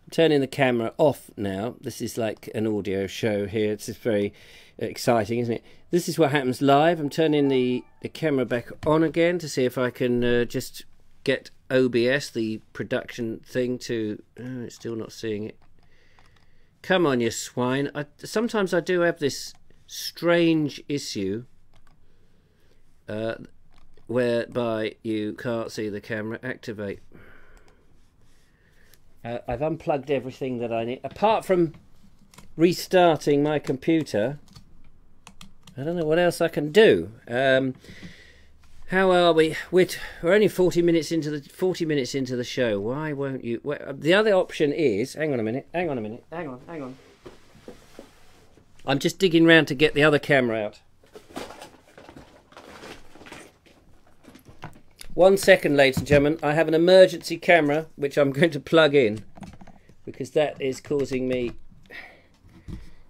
I'm turning the camera off now. This is like an audio show here. It's just very exciting, isn't it? This is what happens live. I'm turning the camera back on again to see if I can just get OBS, the production thing, to... Oh, it's still not seeing it. Come on, you swine. Sometimes I do have this strange issue whereby you can't see the camera. Activate. I've unplugged everything that I need apart from restarting my computer. I don't know what else I can do. How are we? We're only 40 minutes into the show. Why won't you? The other option is, hang on a minute. Hang on. I'm just digging around to get the other camera out. 1 second, ladies and gentlemen. I have an emergency camera which I'm going to plug in because that is causing me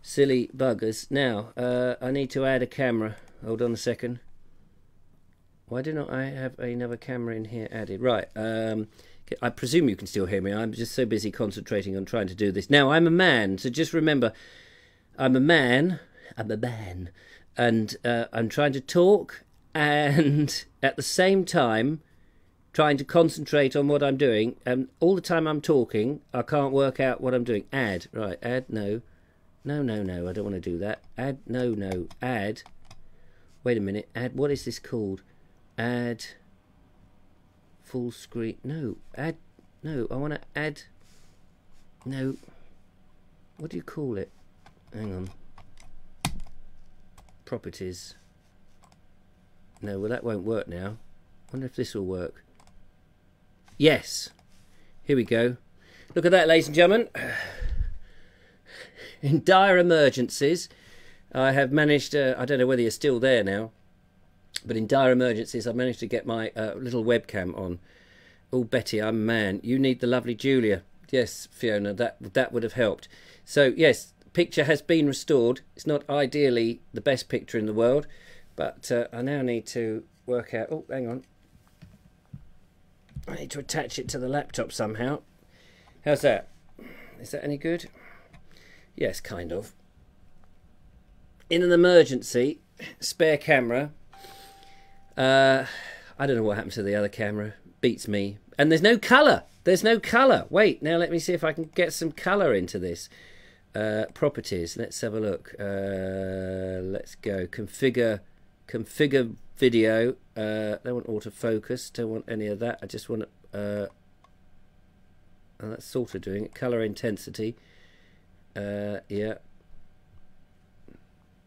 silly buggers. Now, I need to add a camera. Hold on a second. Why do not I have another camera in here added? Right. I presume you can still hear me. I'm just so busy concentrating on trying to do this. Now, I'm a man, so just remember, I'm a man, and I'm trying to talk and at the same time trying to concentrate on what I'm doing, and all the time I'm talking I can't work out what I'm doing. Add, right, add, no, I don't want to do that. Add, no, add, wait a minute, add, what is this called? Add full screen, no, add, no, I want to add, no, what do you call it? Hang on, properties. No, well that won't work now. Wonder if this will work. Yes. Here we go. Look at that, ladies and gentlemen. In dire emergencies, I have managed, I don't know whether you're still there now, but in dire emergencies, I've managed to get my little webcam on. Oh, Betty, I'm a man. You need the lovely Julia. Yes, Fiona, that would have helped. So, yes, picture has been restored. It's not ideally the best picture in the world, but I now need to work out... Oh, hang on. I need to attach it to the laptop somehow. How's that? Is that any good? Yes, kind of. In an emergency, spare camera. I don't know what happened to the other camera. Beats me. And there's no colour. There's no colour. Wait, now let me see if I can get some colour into this. Properties. Let's have a look. Let's go. Configure video. Don't want autofocus. Don't want any of that. I just want oh, that's sort of doing it. Color intensity. Yeah.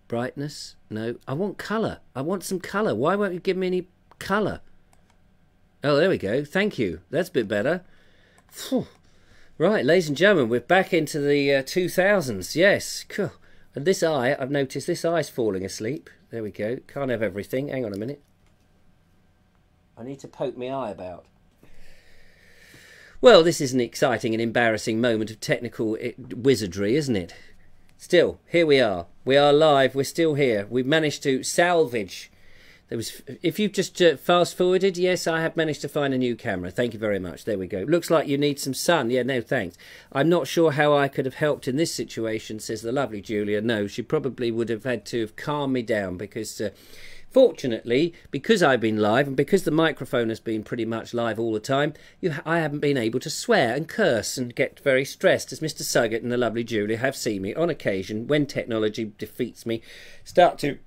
Brightness? No. I want colour. I want some colour. Why won't you give me any colour? Oh, there we go. Thank you. That's a bit better. Phew. Right, ladies and gentlemen, we're back into the 2000s. Yes. Cool. And this eye, I've noticed this eye's falling asleep. There we go. Can't have everything. Hang on a minute. I need to poke my eye about. Well, this is an exciting and embarrassing moment of technical wizardry, isn't it? Still, here we are. We are live. We're still here. We've managed to salvage. If you've just fast forwarded, yes, I have managed to find a new camera. Thank you very much. There we go. Looks like you need some sun. Yeah, no, thanks. I'm not sure how I could have helped in this situation, says the lovely Julia. No, she probably would have had to have calmed me down because... fortunately, because I've been live and because the microphone has been pretty much live all the time, I haven't been able to swear and curse and get very stressed, as Mr. Suggett and the lovely Julia have seen me on occasion, when technology defeats me, start to,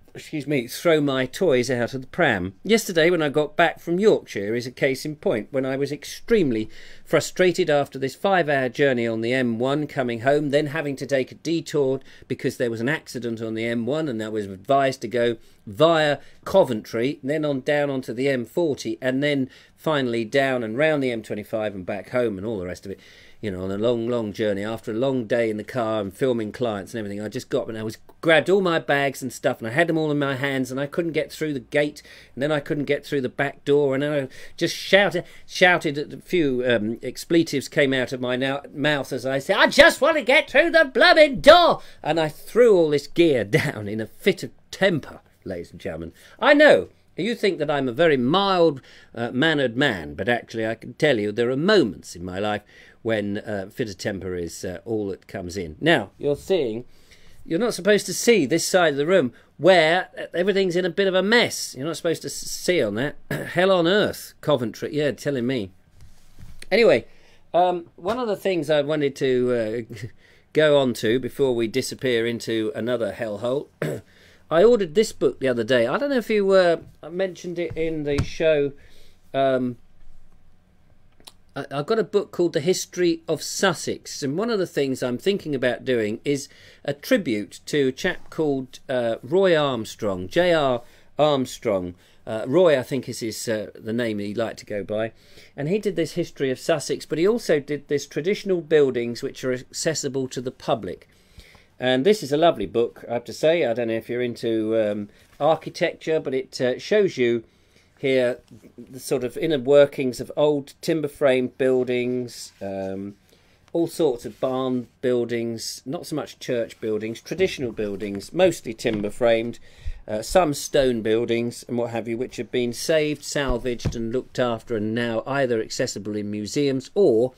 throw my toys out of the pram. Yesterday, when I got back from Yorkshire, is a case in point, when I was extremely frustrated after this 5-hour journey on the M1 coming home, then having to take a detour because there was an accident on the M1 and I was advised to go via Coventry, then on down onto the M40 and then finally down and round the M25 and back home and all the rest of it. You know, on a long journey, after a long day in the car and filming clients and everything, I just got up and I grabbed all my bags and stuff and I had them all in my hands and I couldn't get through the gate and then I couldn't get through the back door and then I just shouted at a few expletives came out of my mouth as I said, I just want to get through the blooming door, and I threw all this gear down in a fit of temper, ladies and gentlemen. I know. You think that I'm a very mild-mannered man, but actually I can tell you there are moments in my life when fit of temper is all that comes in. Now, you're not supposed to see this side of the room where everything's in a bit of a mess. You're not supposed to see on that. Hell on earth, Coventry. Yeah, telling me. Anyway, one of the things I wanted to go on to before we disappear into another hellhole... I ordered this book the other day. I don't know if you I mentioned it in the show. I've got a book called The History of Sussex, and one of the things I'm thinking about doing is a tribute to a chap called Roy Armstrong, J.R. Armstrong. Roy, I think, is the name he'd like to go by. And he did this history of Sussex, but he also did this traditional buildings which are accessible to the public. And this is a lovely book, I have to say. I don't know if you're into architecture, but it shows you here the sort of inner workings of old timber-framed buildings, all sorts of barn buildings, not so much church buildings, traditional buildings, mostly timber-framed, some stone buildings and what have you, which have been saved, salvaged and looked after and now either accessible in museums or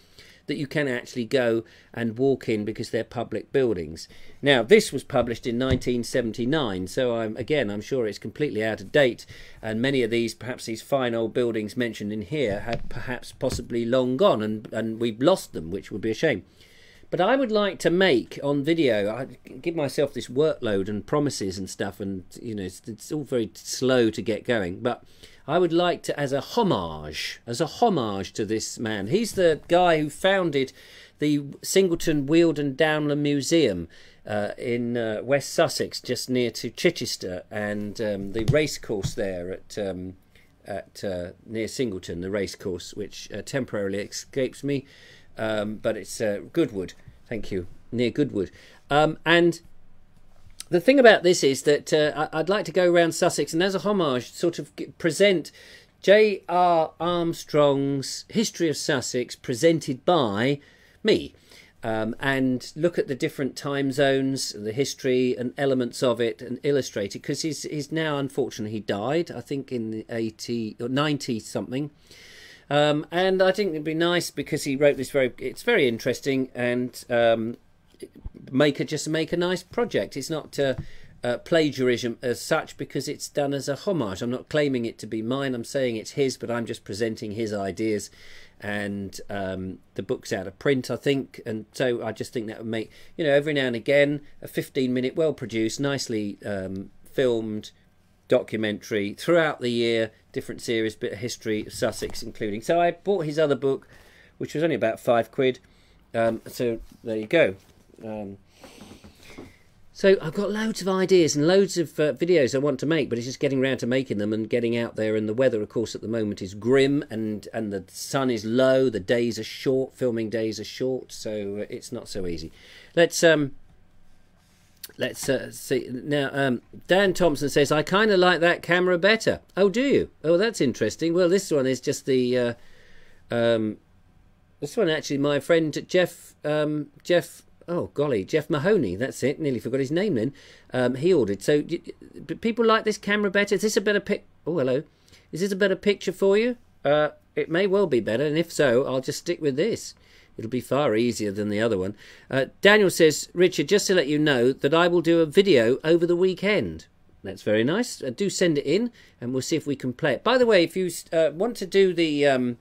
that you can actually go and walk in because they're public buildings. Now, this was published in 1979, so I'm sure it's completely out of date, and many of these, perhaps these fine old buildings mentioned in here, have perhaps possibly long gone, and we've lost them, which would be a shame. But I would like to make on video, I give myself this workload and promises and stuff, and you know, it's all very slow to get going, but I would like to, as a homage to this man. He's the guy who founded the Singleton Wealden Downland Museum in West Sussex, just near to Chichester, and the racecourse there at near Singleton, the racecourse, which temporarily escapes me, but it's Goodwood. Thank you, near Goodwood, and. The thing about this is that I'd like to go around Sussex and as a homage sort of present J.R. Armstrong's History of Sussex presented by me and look at the different time zones, the history and elements of it and illustrate it, because he's now, unfortunately, he died, I think in the 80 or 90 something. And I think it'd be nice because he wrote this it's very interesting and make a nice project. It's not plagiarism as such because it's done as a homage. I'm not claiming it to be mine, I'm saying it's his, but I'm just presenting his ideas, and the book's out of print, I think, and so I just think that would make, you know, every now and again a 15-minute well produced, nicely filmed documentary throughout the year, different series, bit of history of Sussex including. So I bought his other book, which was only about £5. So there you go. So I've got loads of ideas and loads of videos I want to make, but it's just getting around to making them and getting out there. And the weather, of course, at the moment is grim, and the sun is low. The days are short. Filming days are short, so it's not so easy. Let's see now. Dan Thompson says, I kind of like that camera better. Oh, do you? Oh, that's interesting. Well, this one is just the this one actually. My friend Jeff. Oh, golly, Jeff Mahoney, that's it. Nearly forgot his name then. He ordered. So people like this camera better? Is this a better pic? Oh, hello. Is this a better picture for you? It may well be better, and if so, I'll just stick with this. It'll be far easier than the other one. Daniel says, Richard, just to let you know that I will do a video over the weekend. That's very nice. Do send it in, and we'll see if we can play it. By the way, if you want to do the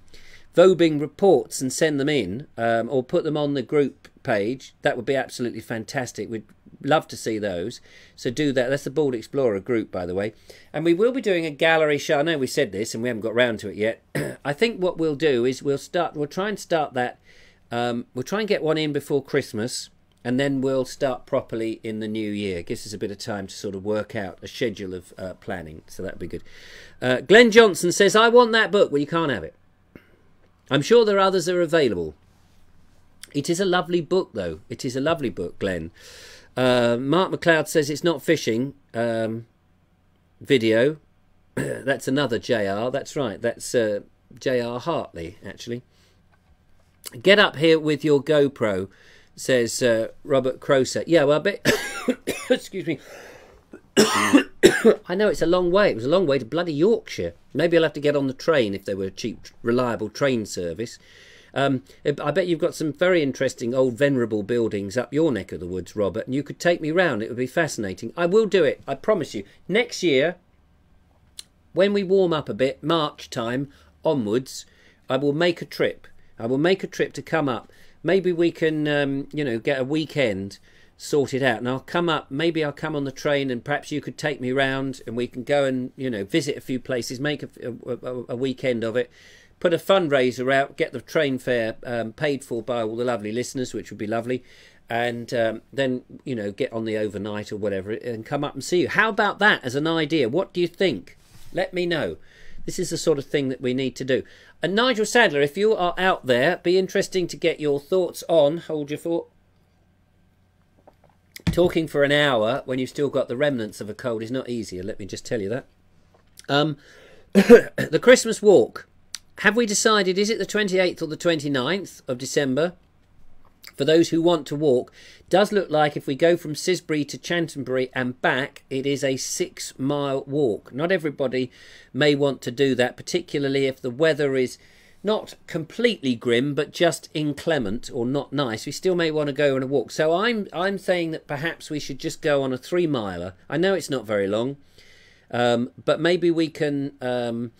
Vobing reports and send them in, or put them on the group page, that would be absolutely fantastic. We'd love to see those, so do that. That's the Bald Explorer group, by the way. And we will be doing a gallery show. I know we said this and we haven't got round to it yet. I think what we'll do is we'll try and start that. We'll try and get one in before Christmas, and then we'll start properly in the new year. It gives us a bit of time to sort of work out a schedule of planning, so that'd be good. Glenn Johnson says, I want that book. Well, you can't have it. I'm sure there are others that are available. It is a lovely book, though. It is a lovely book, Glenn. Mark McLeod says it's not fishing video. That's another JR. That's right. That's JR Hartley, actually. Get up here with your GoPro, says Robert Croser. Yeah, well, I bet... Excuse me. I know it's a long way. It was a long way to bloody Yorkshire. Maybe I'll have to get on the train if there were a cheap, reliable train service. I bet you've got some very interesting old venerable buildings up your neck of the woods, Robert, and you could take me round. It would be fascinating. I will do it, I promise you. Next year, when we warm up a bit, March time onwards, I will make a trip. I will make a trip to come up. Maybe we can, you know, get a weekend sorted out, and I'll come up. Maybe I'll come on the train, and perhaps you could take me round, and we can go and, you know, visit a few places, make a weekend of it. Put a fundraiser out, get the train fare paid for by all the lovely listeners, which would be lovely, and then, you know, get on the overnight or whatever and come up and see you. How about that as an idea? What do you think? Let me know. This is the sort of thing that we need to do. And Nigel Sadler, if you are out there, be interesting to get your thoughts on, hold your thought, talking for an hour when you've still got the remnants of a cold is not easier, let me just tell you that. The Christmas walk. Have we decided, is it the 28th or the 29th of December? For those who want to walk, does look like if we go from Sisbury to Chantonbury and back, it is a 6-mile walk. Not everybody may want to do that, particularly if the weather is not completely grim, but just inclement or not nice. We still may want to go on a walk. So I'm saying that perhaps we should just go on a 3-miler. I know it's not very long, but maybe we can...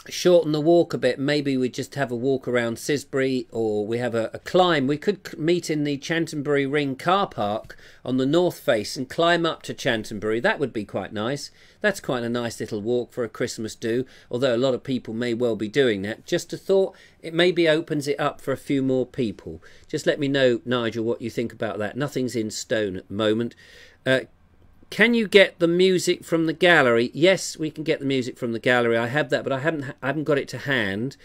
shorten the walk a bit. Maybe we just have a walk around Sisbury, or we have a climb. We could meet in the Chantonbury Ring car park on the north face and climb up to Chantonbury. That would be quite nice. That's quite a nice little walk for a Christmas do, although a lot of people may well be doing that. Just a thought, it maybe opens it up for a few more people. Just let me know, Nigel, what you think about that. Nothing's in stone at the moment. Can you get the music from the gallery? Yes, we can get the music from the gallery. I have that, but I haven't got it to hand.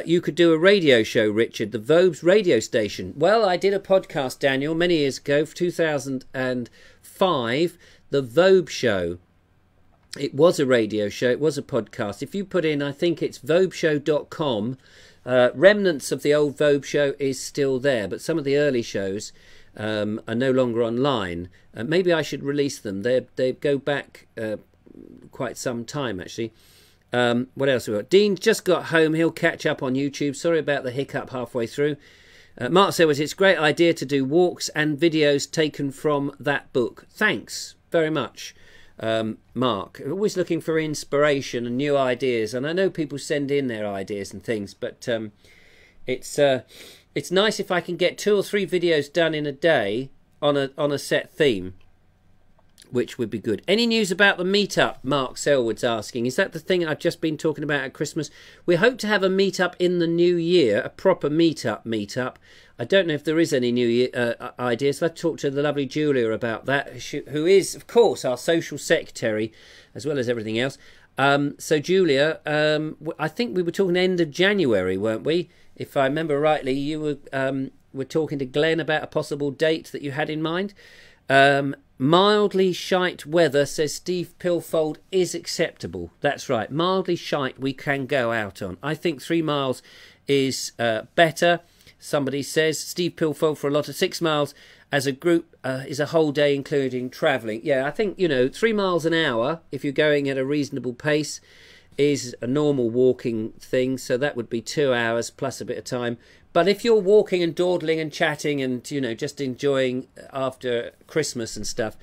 You could do a radio show, Richard, the Vobes radio station. Well, I did a podcast, Daniel, many years ago, 2005, the Vobe show. It was a radio show. It was a podcast. If you put in, I think it's vobeshow.com, remnants of the old Vobe show is still there, but some of the early shows are no longer online. Maybe I should release them. They go back quite some time, actually. What else have we got? Dean's just got home. He'll catch up on YouTube. Sorry about the hiccup halfway through. Mark said, it's a great idea to do walks and videos taken from that book. Thanks very much, Mark. Always looking for inspiration and new ideas. And I know people send in their ideas and things, but it's nice if I can get 2 or 3 videos done in a day on a set theme. which would be good. Any news about the meetup? Mark Selwood's asking. Is that the thing I've just been talking about at Christmas? We hope to have a meetup in the new year, a proper meetup. I don't know if there is any new year ideas. Let's talk to the lovely Julia about that, who is, of course, our social secretary, as well as everything else. So, Julia, I think we were talking end of January, weren't we? If I remember rightly, you were talking to Glenn about a possible date that you had in mind. Mildly shite weather, says Steve Pilfold, is acceptable. That's right. Mildly shite we can go out on. I think 3 miles is better. Somebody says, Steve Pilfold, for a lot of 6 miles as a group is a whole day, including travelling. Yeah, I think, 3 miles an hour, if you're going at a reasonable pace, is a normal walking thing. So that would be 2 hours plus a bit of time. But if you're walking and dawdling and chatting and, just enjoying after Christmas and stuff,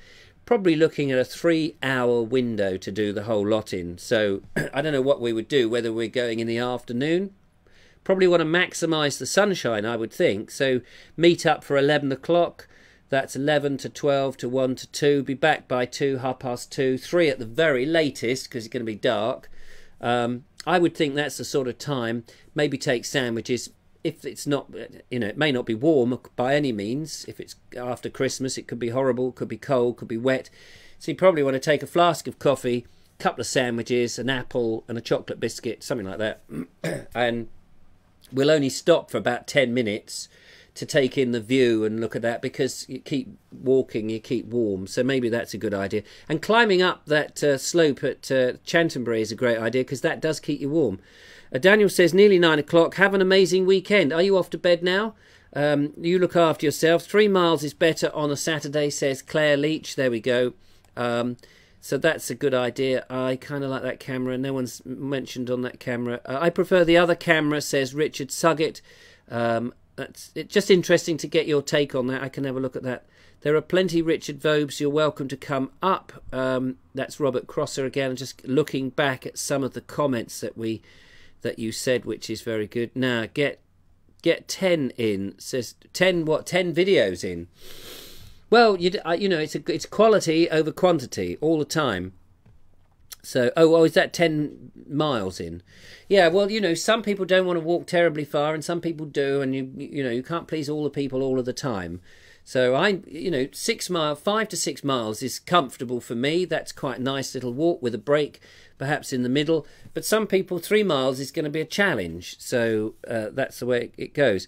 probably looking at a 3-hour window to do the whole lot in. So I don't know what we would do, whether we're going in the afternoon. Probably want to maximise the sunshine, I would think. So meet up for 11 o'clock. That's 11 to 12 to 1 to 2. Be back by 2, 2:30, 3 at the very latest, because it's going to be dark. I would think that's the sort of time. Maybe take sandwiches. If it's not, it may not be warm by any means. If it's after Christmas, it could be horrible, could be cold, could be wet. So you probably want to take a flask of coffee, a couple of sandwiches, an apple and a chocolate biscuit, something like that. And we'll only stop for about 10 minutes to take in the view and look at that, because you keep walking, you keep warm. So maybe that's a good idea. And climbing up that slope at Chantonbury is a great idea, because that does keep you warm. Daniel says, nearly 9 o'clock. Have an amazing weekend. Are you off to bed now? You look after yourself. 3 miles is better on a Saturday, says Claire Leach. There we go. So that's a good idea. I kind of like that camera. No one's mentioned on that camera. I prefer the other camera, says Richard Suggett. It's just interesting to get your take on that. I can have a look at that. There are plenty, Richard Vobes. You're welcome to come up. That's Robert Crosser again. Just looking back at some of the comments that you said, which is very good. Now get 10 in. Says 10 what? 10 videos in. Well, it's quality over quantity all the time. So, is that 10 miles in? Yeah, well, some people don't want to walk terribly far, and some people do, and you can't please all the people all of the time. So 5 to 6 miles is comfortable for me. That's quite a nice little walk with a break, perhaps in the middle. But some people, 3 miles is going to be a challenge. So that's the way it goes.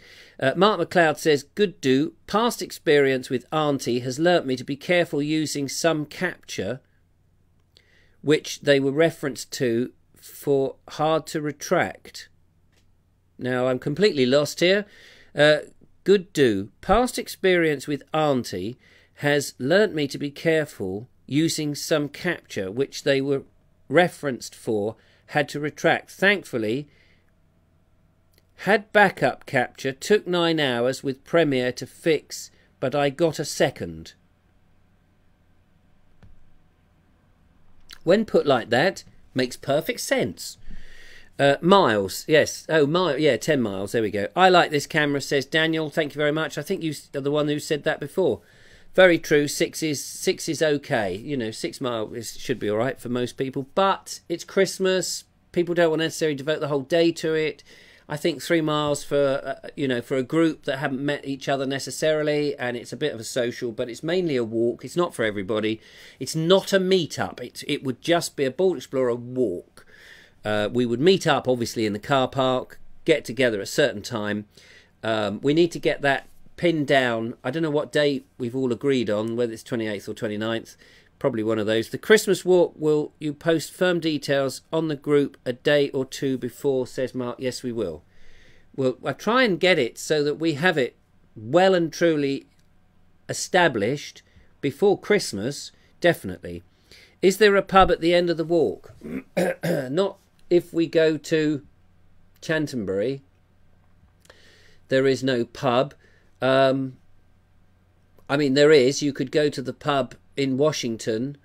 Mark McLeod says, good do. Past experience with Auntie has learnt me to be careful using some capture, which they were referenced to for hard to retract. Now, I'm completely lost here. Good do. Past experience with Auntie has learnt me to be careful using some capture, which they were referenced for had to retract. Thankfully, had backup capture, took 9 hours with Premiere to fix, but I got a second. When put like that, makes perfect sense. Miles, yes. 10 miles. There we go. I like this camera, says Daniel. Thank you very much. I think you are the one who said that before. Very true. 6 is okay. 6 miles should be all right for most people. But it's Christmas. People don't want to necessarily devote the whole day to it. I think 3 miles for a group that haven't met each other necessarily, and it's a bit of a social, but it's mainly a walk. It's not for everybody. It's not a meet-up. It would just be a Bald Explorer walk. We would meet up, obviously, in the car park, get together at a certain time. We need to get that pinned down. I don't know what date we've all agreed on, whether it's 28th or 29th. Probably one of those. The Christmas walk, will you post firm details on the group a day or two before, says Mark. Yes, we will. I'll try and get it so that we have it well and truly established before Christmas, definitely. Is there a pub at the end of the walk? Not if we go to Chantonbury. There is no pub. I mean, there is. You could go to the pub in Washington.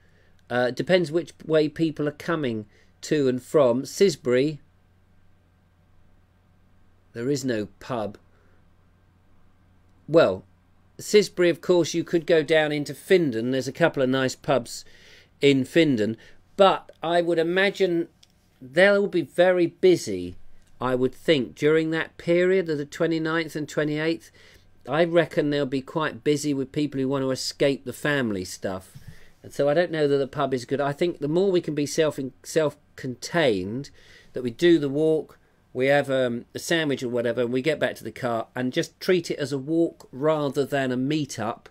Depends which way people are coming to and from. Sisbury, there is no pub. Well, Sisbury, of course, you could go down into Findon. There's a couple of nice pubs in Findon, but I would imagine they'll be very busy, I would think, during that period of the 29th and 28th. I reckon they'll be quite busy with people who want to escape the family stuff. And so I don't know that the pub is good. I think the more we can be self-contained, that we do the walk, we have a sandwich or whatever, and we get back to the car and just treat it as a walk rather than a meet-up.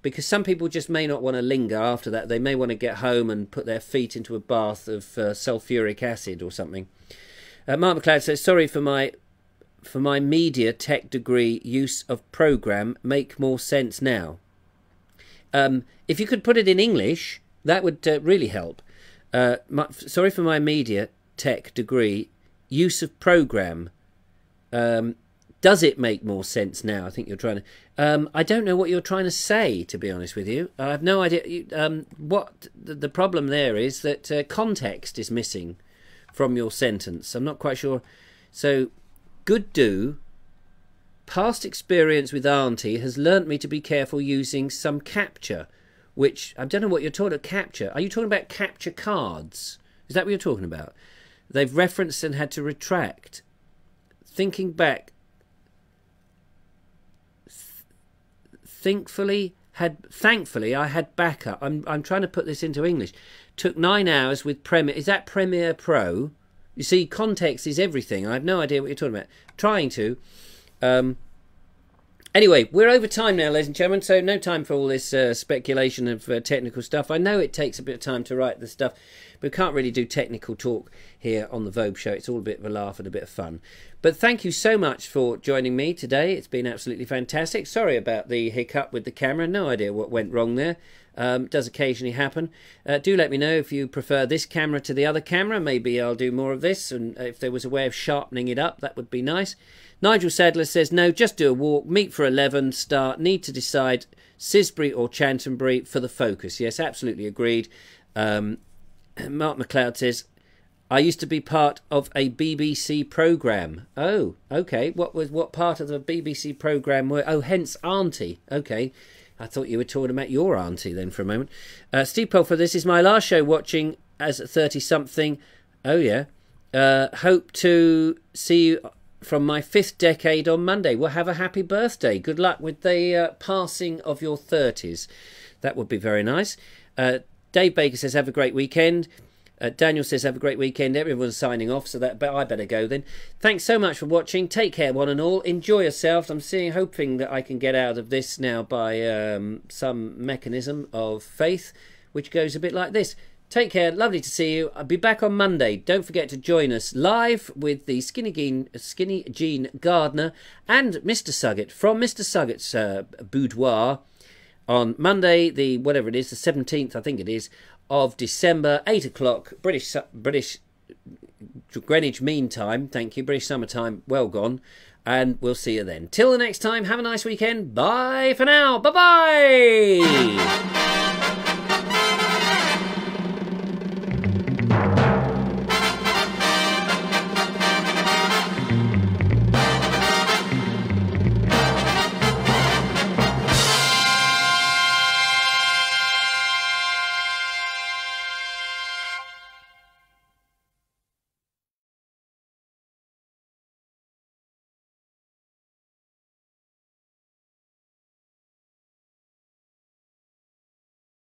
Because some people just may not want to linger after that. They may want to get home and put their feet into a bath of sulfuric acid or something. Mark McLeod says, sorry for my media tech degree use of program, make more sense now. If you could put it in English, that would really help. Sorry for my media tech degree use of program. Does it make more sense now? I think you're trying to... I don't know what you're trying to say, to be honest with you. I have no idea. What the problem there is that context is missing from your sentence. I'm not quite sure. So, good do. Past experience with Auntie has learnt me to be careful using some capture, which... I don't know what you're talking about. Capture. Are you talking about capture cards? Is that what you're talking about? They've referenced and had to retract. Thinking back... Thankfully, I had backup. I'm trying to put this into English. Took 9 hours with Premiere. Is that Premiere Pro? You see, context is everything. I have no idea what you're talking about. Trying to. Anyway, we're over time now, ladies and gentlemen, so no time for all this speculation of technical stuff. I know it takes a bit of time to write this stuff, but we can't really do technical talk here on the Vobes show. It's all a bit of a laugh and a bit of fun. But thank you so much for joining me today. It's been absolutely fantastic. Sorry about the hiccup with the camera. No idea what went wrong there. Does occasionally happen. Do let me know if you prefer this camera to the other camera. Maybe I'll do more of this, and if there was a way of sharpening it up, that would be nice. Nigel Sadler says, no, just do a walk, meet for 11, start, need to decide Sisbury or Chantonbury for the focus. Yes, absolutely agreed. Mark McLeod says, I used to be part of a BBC programme. Oh, okay. What part of the BBC programme were... Oh, hence Auntie. Okay. I thought you were talking about your auntie then for a moment. Steve Pulfer, this is my last show watching as a 30-something. Oh, yeah. Hope to see you from my 5th decade on Monday. Well, have a happy birthday. Good luck with the passing of your 30s. That would be very nice. Dave Baker says, have a great weekend. Daniel says, have a great weekend. Everyone's signing off, so that I better go then. Thanks so much for watching. Take care, one and all. Enjoy yourselves. I'm hoping that I can get out of this now by some mechanism of faith, which goes a bit like this. Take care. Lovely to see you. I'll be back on Monday. Don't forget to join us live with the Skinny Jean Gardner and Mr. Suggett from Mr. Suggett's boudoir on Monday, the 17th, I think it is, of December, 8 o'clock, British Greenwich Mean Time. Thank you. British summertime, well gone. And we'll see you then. Till the next time, have a nice weekend. Bye for now. Bye-bye.